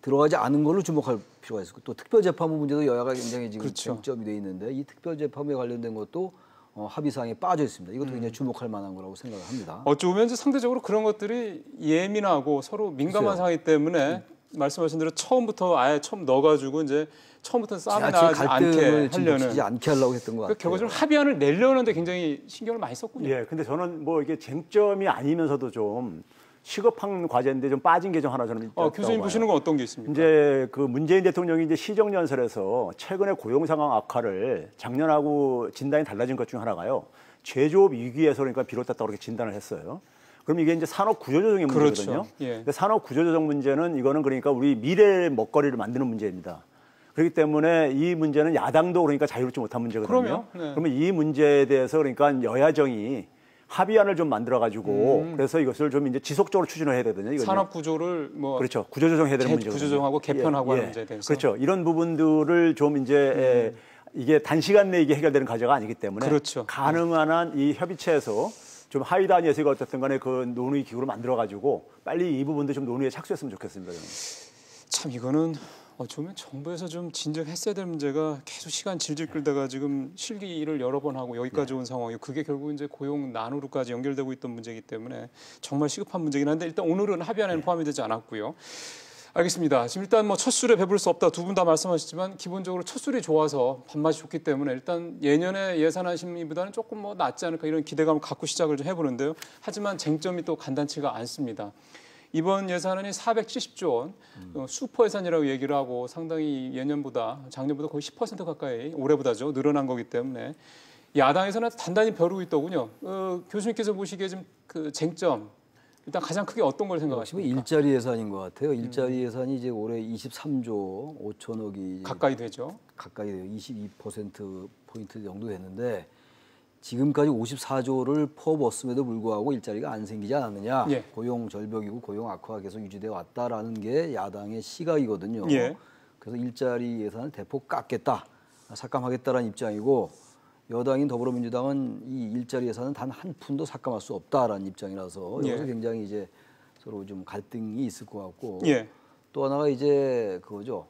들어가지 않은 걸로 주목할 필요가 있고 또 특별재판부 문제도 여야가 굉장히 지금 쟁점이 돼 있는데 이 특별재판부에 관련된 것도 합의사항에 빠져 있습니다. 이것도 굉장히 주목할 만한 거라고 생각을 합니다. 어쩌면 상대적으로 그런 것들이 예민하고 서로 민감한 상황이기 때문에 말씀하신 대로 처음부터 처음 넣어가지고 이제 처음부터 싸움이 나지 않게 하려고 했던 것 같아요. 결과적으로 합의안을 내려는데 굉장히 신경을 많이 썼군요. 예, 근데 저는 뭐 이게 쟁점이 아니면서도 좀 시급한 과제인데 좀 빠진 게 좀 하나 저는 교수님 보시는 건 어떤 게 있습니까? 이제 그 문재인 대통령이 이제 시정연설에서 최근의 고용 상황 악화를 작년하고 진단이 달라진 것 중 하나가요. 제조업 위기에서 그러니까 비롯됐다고 그렇게 진단을 했어요. 그럼 이게 이제 산업 구조조정의 문제거든요. 근데 산업 구조조정 문제는 이거는 그러니까 우리 미래의 먹거리를 만드는 문제입니다. 그렇기 때문에 이 문제는 야당도 그러니까 자유롭지 못한 문제거든요. 그러면 이 문제에 대해서 그러니까 여야정이 합의안을 좀 만들어가지고 그래서 이것을 좀 이제 지속적으로 추진을 해야 되거든요. 이거는. 산업 구조를 뭐 그렇죠. 구조조정해야 되는 문제거든요. 구조조정하고 개편하고 하는 문제에 대해서. 그렇죠. 이런 부분들을 좀 이제 이게 단시간 내에 이게 해결되는 과제가 아니기 때문에 가능한 한 이 협의체에서 좀 하위 단위에서 이거 어쨌든 간에 그 논의 기구를 만들어가지고 빨리 이 부분도 좀 논의에 착수했으면 좋겠습니다. 저는. 참 이거는 어쩌면 정부에서 좀 진정했어야 될 문제가 계속 시간 질질 끌다가 지금 실기를 여러 번 하고 여기까지 온 상황이고 그게 결국 이제 고용 난으로까지 연결되고 있던 문제이기 때문에 정말 시급한 문제긴 한데 일단 오늘은 합의안에는 포함이 되지 않았고요. 알겠습니다. 지금 일단 뭐 첫 술에 배부를 수 없다 두 분 다 말씀하셨지만 기본적으로 첫 술이 좋아서 밥맛이 좋기 때문에 일단 예년에 예산안 심의보다는 조금 뭐 낫지 않을까 이런 기대감을 갖고 시작을 좀 해보는데요. 하지만 쟁점이 또 간단치가 않습니다. 이번 예산안이 470조 원, 슈퍼 예산이라고 얘기를 하고 상당히 예년보다 작년보다 거의 10% 가까이 올해보다죠 늘어난 거기 때문에 야당에서는 단단히 벼르고 있더군요. 교수님께서 보시기에 지금 그 쟁점 일단 가장 크게 어떤 걸 생각하십니까? 일자리 예산인 것 같아요. 일자리 예산이 이제 올해 23조 5천억이 가까이 되죠. 가까이 돼요. 22%포인트 정도 됐는데 지금까지 54조를 퍼부었음에도 불구하고 일자리가 안 생기지 않았느냐. 예. 고용 절벽이고 고용 악화가 계속 유지돼 왔다라는 게 야당의 시각이거든요. 예. 그래서 일자리 예산을 대폭 깎겠다, 삭감하겠다라는 입장이고 여당인 더불어민주당은 이 일자리 예산은 단 한 푼도 삭감할 수 없다라는 입장이라서 예. 여기서 굉장히 이제 서로 좀 갈등이 있을 것 같고 예. 또 하나가 이제 그거죠.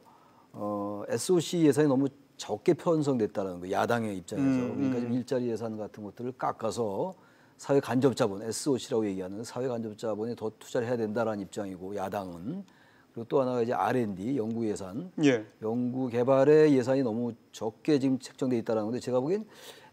SOC 예산이 너무 적게 편성됐다는 거 야당의 입장에서 그러니까 지금 일자리 예산 같은 것들을 깎아서 사회 간접 자본 SOC라고 얘기하는 사회 간접 자본에 더 투자를 해야 된다라는 입장이고 야당은 그리고 또 하나가 이제 R&D 연구 예산, 예. 연구 개발의 예산이 너무 적게 지금 책정돼 있다는 건데 제가 보기엔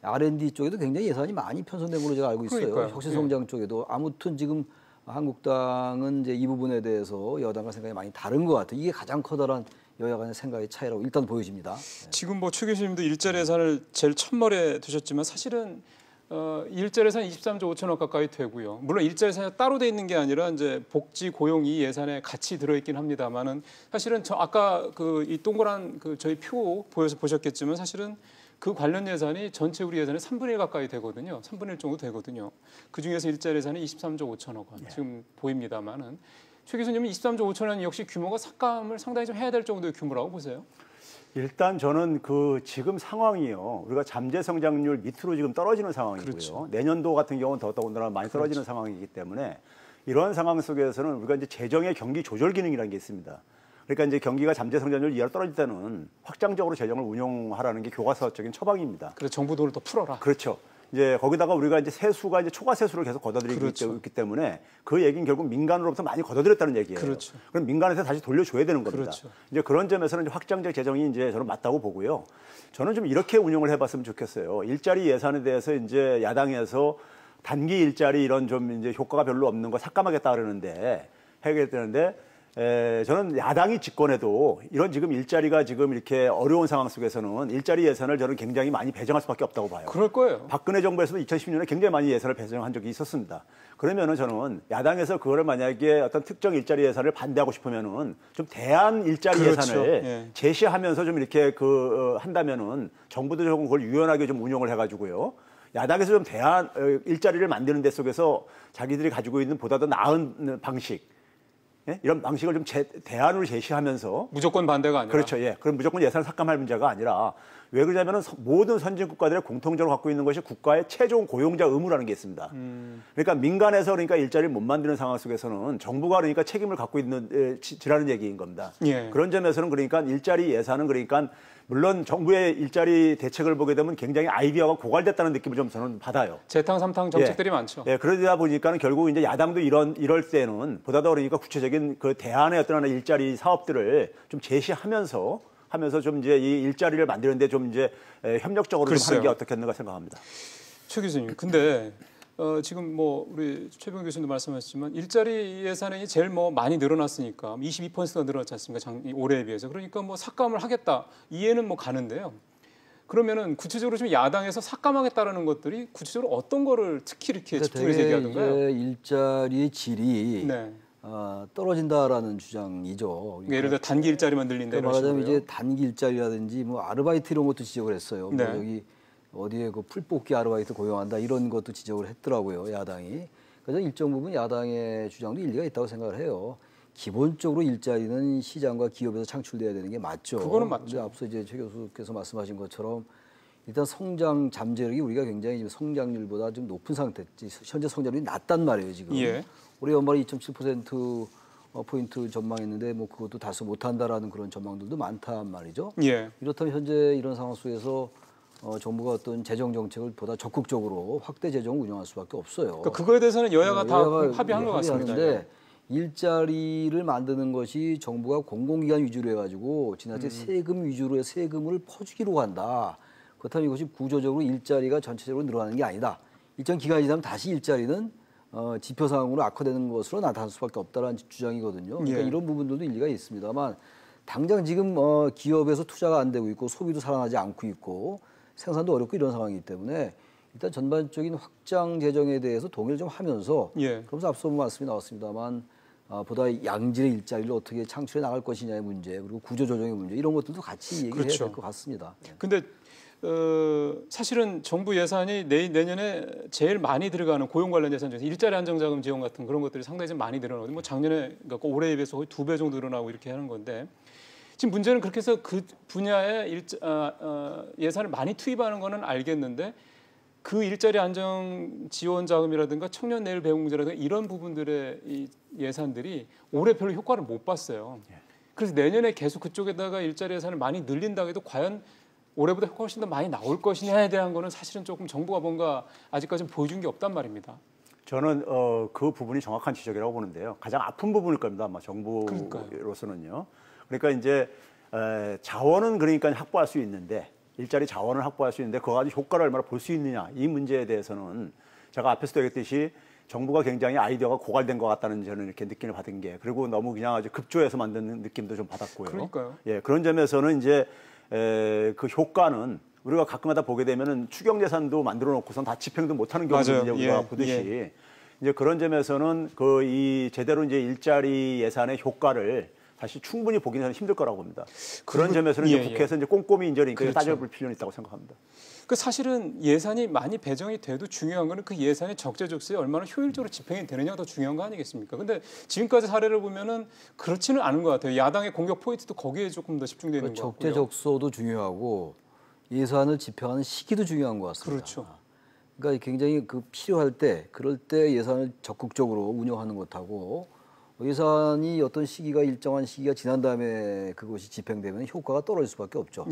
R&D 쪽에도 굉장히 예산이 많이 편성된 걸로 제가 알고 있어요. 그러니까요. 혁신성장 쪽에도 아무튼 지금 한국당은 이제 이 부분에 대해서 여당과 생각이 많이 다른 것 같아요. 이게 가장 커다란 여야 간의 생각의 차이라고 일단 보여집니다. 네. 지금 뭐 최 교수님도 일자리 예산을 제일 첫머리에 두셨지만 사실은 일자리 예산 23조 5천억 가까이 되고요. 물론 일자리 예산이 따로 돼 있는 게 아니라 이제 복지 고용 이 예산에 같이 들어있긴 합니다만은 사실은 저 아까 그 이 동그란 그 저희 표 보셨겠지만 사실은 그 관련 예산이 전체 우리 예산의 3분의 1 가까이 되거든요. 3분의 1 정도 되거든요. 그 중에서 일자리 예산이 23조 5천억 원 지금 보입니다만은 최 교수님은 23조 5천억 원 역시 규모가 삭감을 상당히 좀 해야 될 정도의 규모라고 보세요? 일단 저는 그 지금 상황이요. 우리가 잠재 성장률 밑으로 지금 떨어지는 상황이고요. 그렇죠. 내년도 같은 경우는 더더군다나 많이 떨어지는 그렇죠. 상황이기 때문에 이러한 상황 속에서는 우리가 이제 재정의 경기 조절 기능이라는 게 있습니다. 그러니까 이제 경기가 잠재 성장률 이하로 떨어질 때는 확장적으로 재정을 운용하라는 게 교과서적인 처방입니다. 그래서 정부 돈을 더 풀어라. 그렇죠. 이제 거기다가 우리가 이제 세수가 이제 초과 세수를 계속 걷어들이고 그렇죠. 있기 때문에 그 얘기는 결국 민간으로부터 많이 걷어들였다는 얘기예요. 그렇죠. 그럼 민간에서 다시 돌려줘야 되는 겁니다. 그렇죠. 이제 그런 점에서는 이제 확장적 재정이 이제 저는 맞다고 보고요. 저는 좀 이렇게 운용을 해봤으면 좋겠어요. 일자리 예산에 대해서 이제 야당에서 단기 일자리 이런 좀 이제 효과가 별로 없는 거 삭감하겠다 그러는데 해결되는데. 저는 야당이 집권해도 이런 지금 일자리가 지금 이렇게 어려운 상황 속에서는 일자리 예산을 저는 굉장히 많이 배정할 수밖에 없다고 봐요. 그럴 거예요. 박근혜 정부에서도 2010년에 굉장히 많이 예산을 배정한 적이 있었습니다. 그러면은 저는 야당에서 그거를 만약에 어떤 특정 일자리 예산을 반대하고 싶으면은 좀 대안 일자리 그렇죠. 예산을 예. 제시하면서 좀 이렇게 한다면은 정부도 조금 그걸 유연하게 좀 운용을 해가지고요. 야당에서 좀 대안 일자리를 만드는 데 속에서 자기들이 가지고 있는 보다 더 나은 방식. 예? 이런 방식을 좀 대안으로 제시하면서 무조건 반대가 아니라 그렇죠. 예. 그럼 무조건 예산을 삭감할 문제가 아니라 왜 그러냐면은 모든 선진 국가들이 공통적으로 갖고 있는 것이 국가의 최종 고용자 의무라는 게 있습니다. 그러니까 민간에서 그러니까 일자리를 못 만드는 상황 속에서는 정부가 그러니까 책임을 갖고 있는 지라는 얘기인 겁니다. 예. 그런 점에서는 그러니까 일자리 예산은 그러니까 물론 정부의 일자리 대책을 보게 되면 굉장히 아이디어가 고갈됐다는 느낌을 좀 저는 받아요. 재탕 삼탕 정책들이 많죠. 예, 그러다 보니까는 결국 이제 야당도 이럴 때는 보다 더 그러니까 구체적인 그 대안의 어떤 하나 일자리 사업들을 좀 제시하면서 좀 이제 이 일자리를 만드는데 좀 이제 협력적으로 좀 하는 게 어떻겠는가 생각합니다. 최 교수님, 근데 지금 뭐 우리 최병 교수님도 말씀하셨지만 일자리 예산이 제일 뭐 많이 늘어났으니까 22%가 늘어났지 않습니까? 올해에 비해서. 그러니까 뭐 삭감을 하겠다 이해는 뭐 가는데요. 그러면은 구체적으로 좀 야당에서 삭감하겠다라는 것들이 구체적으로 어떤 거를 특히 이렇게 집중해서 얘기하던가요? 일자리의 질이 네. 떨어진다라는 주장이죠. 그러니까 예를 들어 단기 일자리만 늘린다 이런 말하자면 식으로요? 이제 단기 일자리라든지 뭐 아르바이트 이런 것도 지적을 했어요. 네. 뭐 여기 어디에 그 풀뽑기 아르바이트 고용한다 이런 것도 지적을 했더라고요, 야당이. 그래서 일정 부분 야당의 주장도 일리가 있다고 생각을 해요. 기본적으로 일자리는 시장과 기업에서 창출돼야 되는 게 맞죠. 그거는 맞죠. 근데 앞서 이제 최 교수께서 말씀하신 것처럼 일단 성장 잠재력이 우리가 굉장히 지금 성장률보다 좀 높은 상태, 현재 성장률이 낮단 말이에요, 지금. 예. 올해 연말에 2.7% 포인트 전망했는데 뭐 그것도 달성 못한다라는 그런 전망들도 많단 말이죠. 예. 이렇다면 현재 이런 상황 속에서 정부가 어떤 재정 정책을 보다 적극적으로 확대 재정을 운영할 수밖에 없어요. 그러니까 그거에 대해서는 여야가 다 합의한 것 같습니다. 합의하는데 일자리를 만드는 것이 정부가 공공기관 위주로 해가지고 지나치게 세금 위주로 해서 세금을 퍼주기로 한다. 그렇다면 이것이 구조적으로 일자리가 전체적으로 늘어나는 게 아니다. 일정 기간이 지나면 다시 일자리는 지표상으로 악화되는 것으로 나타날 수밖에 없다는 주장이거든요. 그러니까 예. 이런 부분들도 일리가 있습니다만 당장 지금 기업에서 투자가 안 되고 있고 소비도 살아나지 않고 있고 생산도 어렵고 이런 상황이기 때문에 일단 전반적인 확장 재정에 대해서 동의를 좀 하면서 그러면서 앞서 말씀이 나왔습니다만 보다 양질의 일자리를 어떻게 창출해 나갈 것이냐의 문제 그리고 구조 조정의 문제 이런 것들도 같이 얘기해야 될 것 같습니다. 근데 사실은 정부 예산이 내년에 제일 많이 들어가는 고용 관련 예산 중에서 일자리 안정자금 지원 같은 그런 것들이 상당히 좀 많이 늘어나거든요. 뭐 작년에 그러니까 올해에 비해서 거의 2배 정도 늘어나고 이렇게 하는 건데 지금 문제는 그렇게 해서 그 분야에 예산을 많이 투입하는 거는 알겠는데 그 일자리 안정 지원 자금이라든가 청년 내일 배움 문제라든가 이런 부분들의 이 예산들이 올해 별로 효과를 못 봤어요. 그래서 내년에 계속 그쪽에다가 일자리 예산을 많이 늘린다고 해도 과연 올해보다 효과가 훨씬 더 많이 나올 것이냐에 대한 거는 사실은 조금 정부가 뭔가 아직까지는 보여준 게 없단 말입니다. 저는 그 부분이 정확한 지적이라고 보는데요. 가장 아픈 부분일 겁니다. 아마 정부로서는요. 그러니까 이제 자원은 그러니까 확보할 수 있는데 일자리 자원을 확보할 수 있는데 그거 가지고 효과를 얼마나 볼 수 있느냐 이 문제에 대해서는 제가 앞에서도 얘기했듯이 정부가 굉장히 아이디어가 고갈된 것 같다는 저는 이렇게 느낌을 받은 게 그리고 너무 그냥 아주 급조해서 만드는 느낌도 좀 받았고요. 그러니까요. 예, 그런 점에서는 이제 그 효과는 우리가 가끔가다 보게 되면은 추경 예산도 만들어 놓고선 다 집행도 못하는 경우도 이제 우리가 보듯이 이제 그런 점에서는 이 제대로 이제 일자리 예산의 효과를 사실 충분히 보기는 힘들 거라고 봅니다. 그런 점에서는 이제 국회에서 이제 꼼꼼히 이제 따져볼 필요는 있다고 생각합니다. 그 사실은 예산이 많이 배정이 돼도 중요한 거는 그 예산이 적재적소에 얼마나 효율적으로 집행이 되느냐가 더 중요한 거 아니겠습니까? 근데 지금까지 사례를 보면은 그렇지는 않은 것 같아요. 야당의 공격 포인트도 거기에 조금 더 집중되어 있는 것 같고요. 적재적소도 중요하고 예산을 집행하는 시기도 중요한 것 같습니다. 그렇죠. 그러니까 굉장히 필요할 때 그럴 때 예산을 적극적으로 운영하는 것하고 예산이 어떤 시기가 일정한 시기가 지난 다음에 그것이 집행되면 효과가 떨어질 수밖에 없죠.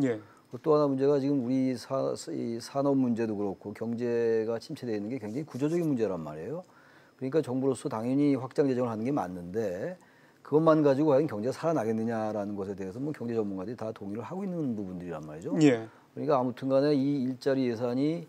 또 하나 문제가 지금 우리 산업 문제도 그렇고 경제가 침체되어 있는 게 굉장히 구조적인 문제란 말이에요. 그러니까 정부로서 당연히 확장 재정을 하는 게 맞는데 그것만 가지고 과연 경제가 살아나겠느냐라는 것에 대해서 뭐 경제 전문가들이 다 동의를 하고 있는 부분들이란 말이죠. 그러니까 아무튼 간에 이 일자리 예산이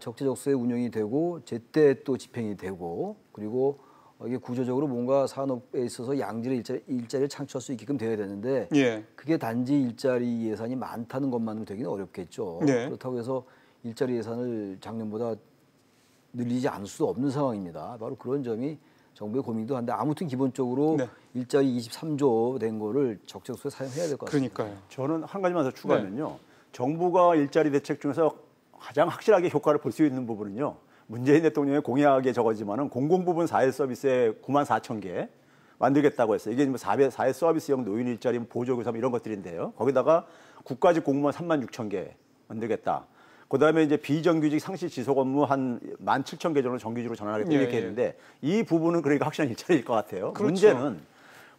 적재적소에 운영이 되고 제때 또 집행이 되고 그리고 이게 구조적으로 뭔가 산업에 있어서 양질의 일자리를 창출할 수 있게끔 되어야 되는데 그게 단지 일자리 예산이 많다는 것만으로 되기는 어렵겠죠. 그렇다고 해서 일자리 예산을 작년보다 늘리지 않을 수도 없는 상황입니다. 바로 그런 점이 정부의 고민도 한데 아무튼 기본적으로 일자리 23조 된 거를 적재적소에 사용해야 될 것 같습니다. 그러니까요. 저는 한 가지만 더 추가하면요. 정부가 일자리 대책 중에서 가장 확실하게 효과를 볼 수 있는 부분은요. 문재인 대통령의 공약에 적어지만은 공공부문 사회 서비스에 94,000개 만들겠다고 했어요. 이게 뭐 사회 서비스형 노인 일자리, 보조교사 이런 것들인데요. 거기다가 국가직 공무원 36,000개 만들겠다. 그다음에 이제 비정규직 상시 지속 업무 한 17,000개 정도 정규직으로 전환하겠다 이렇게 했는데 이 부분은 그러니까 확실한 일자리일 것 같아요.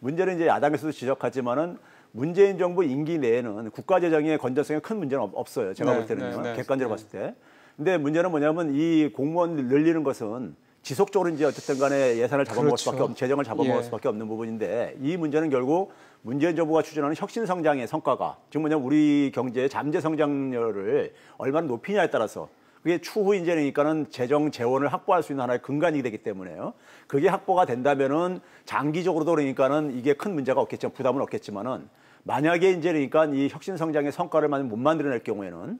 문제는 이제 야당에서도 지적하지만은 문재인 정부 임기 내에는 국가 재정의 건전성에 큰 문제는 없어요. 제가 볼 때는요. 객관적으로 봤을 때. 근데 문제는 뭐냐면 이 공무원 늘리는 것은 지속적으로 이제 어쨌든 간에 예산을 잡아먹을 수밖에 없는, 재정을 잡아먹을 수밖에 없는 부분인데 이 문제는 결국 문재인 정부가 추진하는 혁신 성장의 성과가 지금 뭐냐면 우리 경제의 잠재 성장률을 얼마나 높이냐에 따라서 그게 추후 이제니까는 재정 재원을 확보할 수 있는 하나의 근간이 되기 때문에요. 그게 확보가 된다면은 장기적으로도 그러니까는 이게 큰 문제가 없겠지만 부담은 없겠지만은 만약에 이제 그러니까 이 혁신 성장의 성과를 못 만들어낼 경우에는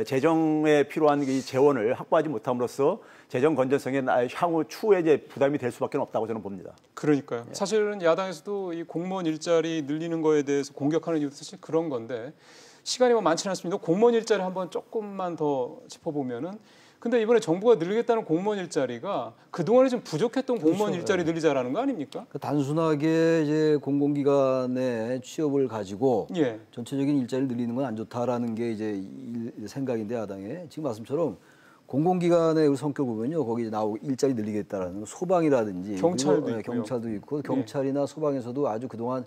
재정에 필요한 이 재원을 확보하지 못함으로써 재정 건전성에 향후 추후에 이제 부담이 될 수밖에 없다고 저는 봅니다. 그러니까요. 사실은 야당에서도 이 공무원 일자리 늘리는 거에 대해서 공격하는 이유도 사실 그런 건데 시간이 뭐 많지는 않습니다. 공무원 일자리 한번 조금만 더 짚어보면은 근데 이번에 정부가 늘리겠다는 공무원 일자리가 그동안에 좀 부족했던 공무원 일자리 늘리자라는 거 아닙니까? 단순하게 이제 공공기관의 취업을 가지고 전체적인 일자리를 늘리는 건 안 좋다라는 게 이제 생각인데 야당의 지금 말씀처럼 공공기관의 성격 보면요 거기 나오고 일자리 늘리겠다라는 소방이라든지 경찰도 있고 경찰이나 소방에서도 아주 그동안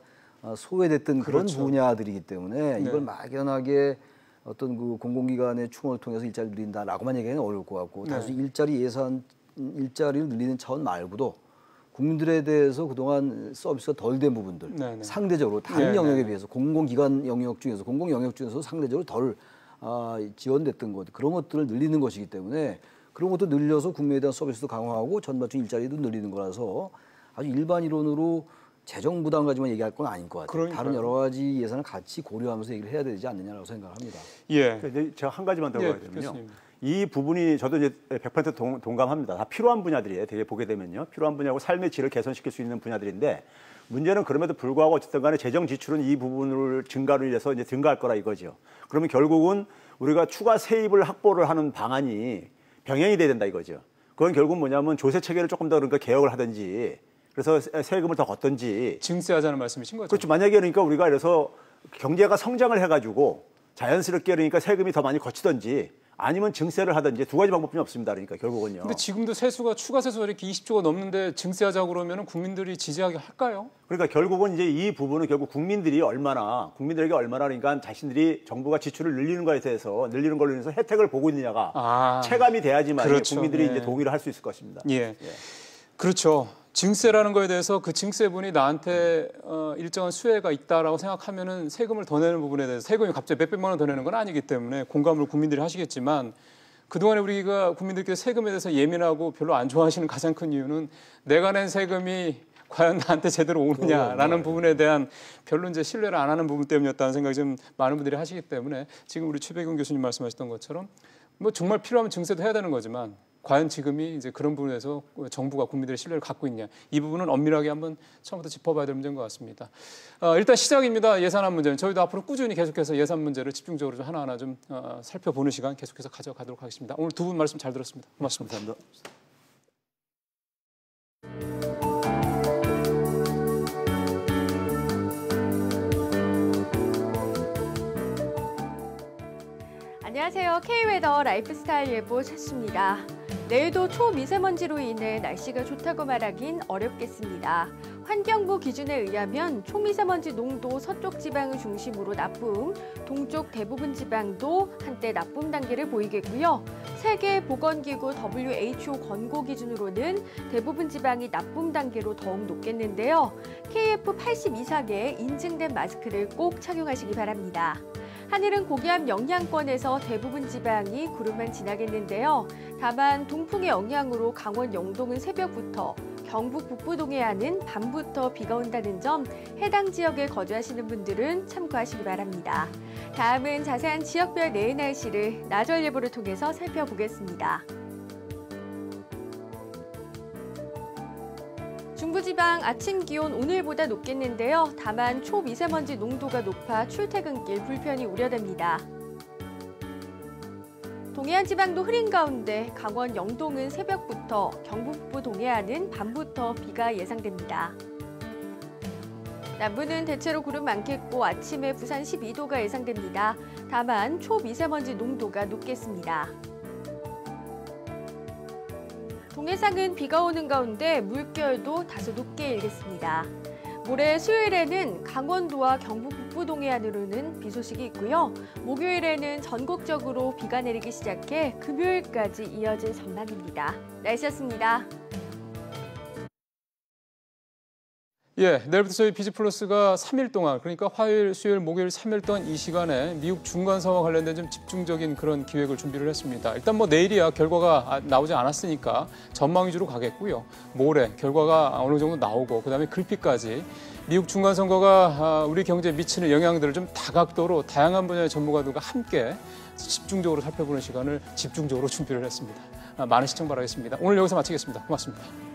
소외됐던 그런 분야들이기 때문에 이걸 막연하게 어떤 그 공공기관의 충원을 통해서 일자리를 늘린다라고만 얘기하기는 어려울 것 같고 단순히 일자리를 늘리는 차원 말고도 국민들에 대해서 그동안 서비스가 덜 된 부분들 상대적으로 다른 영역에 비해서 공공기관 영역 중에서 공공 영역 중에서 상대적으로 덜 지원됐던 것 그런 것들을 늘리는 것이기 때문에 그런 것도 늘려서 국민에 대한 서비스도 강화하고 전반적인 일자리도 늘리는 거라서 아주 일반 이론으로 재정 부담까지만 얘기할 건 아닌 것 같아요. 그러니까요. 다른 여러 가지 예산을 같이 고려하면서 얘기를 해야 되지 않느냐라고 생각을 합니다. 예. 제가 한 가지만 더 봐야 되면요. 교수님. 이 부분이 저도 이제 100% 동감합니다. 다 필요한 분야들이에요. 되게 보게 되면요. 필요한 분야고 삶의 질을 개선시킬 수 있는 분야들인데 문제는 그럼에도 불구하고 어쨌든 간에 재정 지출은 이 부분을 증가로 인해서 이제 증가할 거라 이거죠. 그러면 결국은 우리가 추가 세입을 확보를 하는 방안이 병행이 돼야 된다 이거죠. 그건 결국 뭐냐면 조세 체계를 조금 더 그러니까 개혁을 하든지 그래서 세금을 더 걷든지 증세하자는 말씀이신 거죠? 그렇죠. 만약에 그러니까 우리가 그래서 경제가 성장을 해가지고 자연스럽게 그러니까 세금이 더 많이 거치든지 아니면 증세를 하든지 두 가지 방법뿐이 없습니다. 그러니까 결국은요. 근데 지금도 세수가 추가 세수가 이렇게 20조가 넘는데 증세하자고 그러면 국민들이 지지하게 할까요? 그러니까 결국은 이제 이 부분은 결국 국민들에게 얼마나 그러니까 자신들이 정부가 지출을 늘리는 거에 대해서 늘리는 걸로 인해서 혜택을 보고 있느냐가 체감이 돼야지만 그렇죠. 국민들이 예. 이제 동의를 할 수 있을 것입니다. 예. 그렇죠. 증세라는 거에 대해서 그 증세분이 나한테 일정한 수혜가 있다라고 생각하면은 세금을 더 내는 부분에 대해서 세금이 갑자기 몇백만 원 더 내는 건 아니기 때문에 공감을 국민들이 하시겠지만 그동안에 우리가 국민들께서 세금에 대해서 예민하고 별로 안 좋아하시는 가장 큰 이유는 내가 낸 세금이 과연 나한테 제대로 오느냐라는 부분에 대한 별로 이제 신뢰를 안 하는 부분 때문이었다는 생각이 좀 많은 분들이 하시기 때문에 지금 우리 최백운 교수님 말씀하셨던 것처럼 뭐 정말 필요하면 증세도 해야 되는 거지만 과연 지금이 이제 그런 부분에서 정부가 국민들의 신뢰를 갖고 있냐 이 부분은 엄밀하게 한번 처음부터 짚어봐야 될 문제인 것 같습니다. 일단 시작입니다. 예산안 문제는 저희도 앞으로 꾸준히 계속해서 예산 문제를 집중적으로 좀 하나하나 좀 살펴보는 시간 계속해서 가져가도록 하겠습니다. 오늘 두 분 말씀 잘 들었습니다. 고맙습니다. 감사합니다. 안녕하세요. K웨더 라이프스타일 예보 최수입니다. 내일도 초미세먼지로 인해 날씨가 좋다고 말하긴 어렵겠습니다. 환경부 기준에 의하면 초미세먼지 농도 서쪽 지방을 중심으로 나쁨, 동쪽 대부분 지방도 한때 나쁨 단계를 보이겠고요. 세계보건기구 WHO 권고 기준으로는 대부분 지방이 나쁨 단계로 더욱 높겠는데요. KF80 이상의 인증된 마스크를 꼭 착용하시기 바랍니다. 하늘은 고기압 영향권에서 대부분 지방이 구름만 지나겠는데요. 다만 동풍의 영향으로 강원 영동은 새벽부터, 경북 북부 동해안은 밤부터 비가 온다는 점 해당 지역에 거주하시는 분들은 참고하시기 바랍니다. 다음은 자세한 지역별 내일 날씨를 나절 예보를 통해서 살펴보겠습니다. 중부지방 아침 기온 오늘보다 높겠는데요. 다만 초미세먼지 농도가 높아 출퇴근길 불편이 우려됩니다. 동해안 지방도 흐린 가운데 강원 영동은 새벽부터, 경북 북부 동해안은 밤부터 비가 예상됩니다. 남부는 대체로 구름 많겠고 아침에 부산 12도가 예상됩니다. 다만 초미세먼지 농도가 높겠습니다. 동해상은 비가 오는 가운데 물결도 다소 높게 일겠습니다. 모레 수요일에는 강원도와 경북 북부 동해안으로는 비 소식이 있고요. 목요일에는 전국적으로 비가 내리기 시작해 금요일까지 이어질 전망입니다. 날씨였습니다. 예, 내일부터 저희 비지플러스가 3일 동안 그러니까 화요일, 수요일, 목요일 3일 동안 이 시간에 미국 중간선거와 관련된 좀 집중적인 그런 기획을 준비를 했습니다. 일단 뭐 내일이야 결과가 나오지 않았으니까 전망 위주로 가겠고요. 모레 결과가 어느 정도 나오고 그다음에 글피까지 미국 중간선거가 우리 경제에 미치는 영향들을 좀 다각도로 다양한 분야의 전문가들과 함께 집중적으로 살펴보는 시간을 집중적으로 준비를 했습니다. 많은 시청 바라겠습니다. 오늘 여기서 마치겠습니다. 고맙습니다.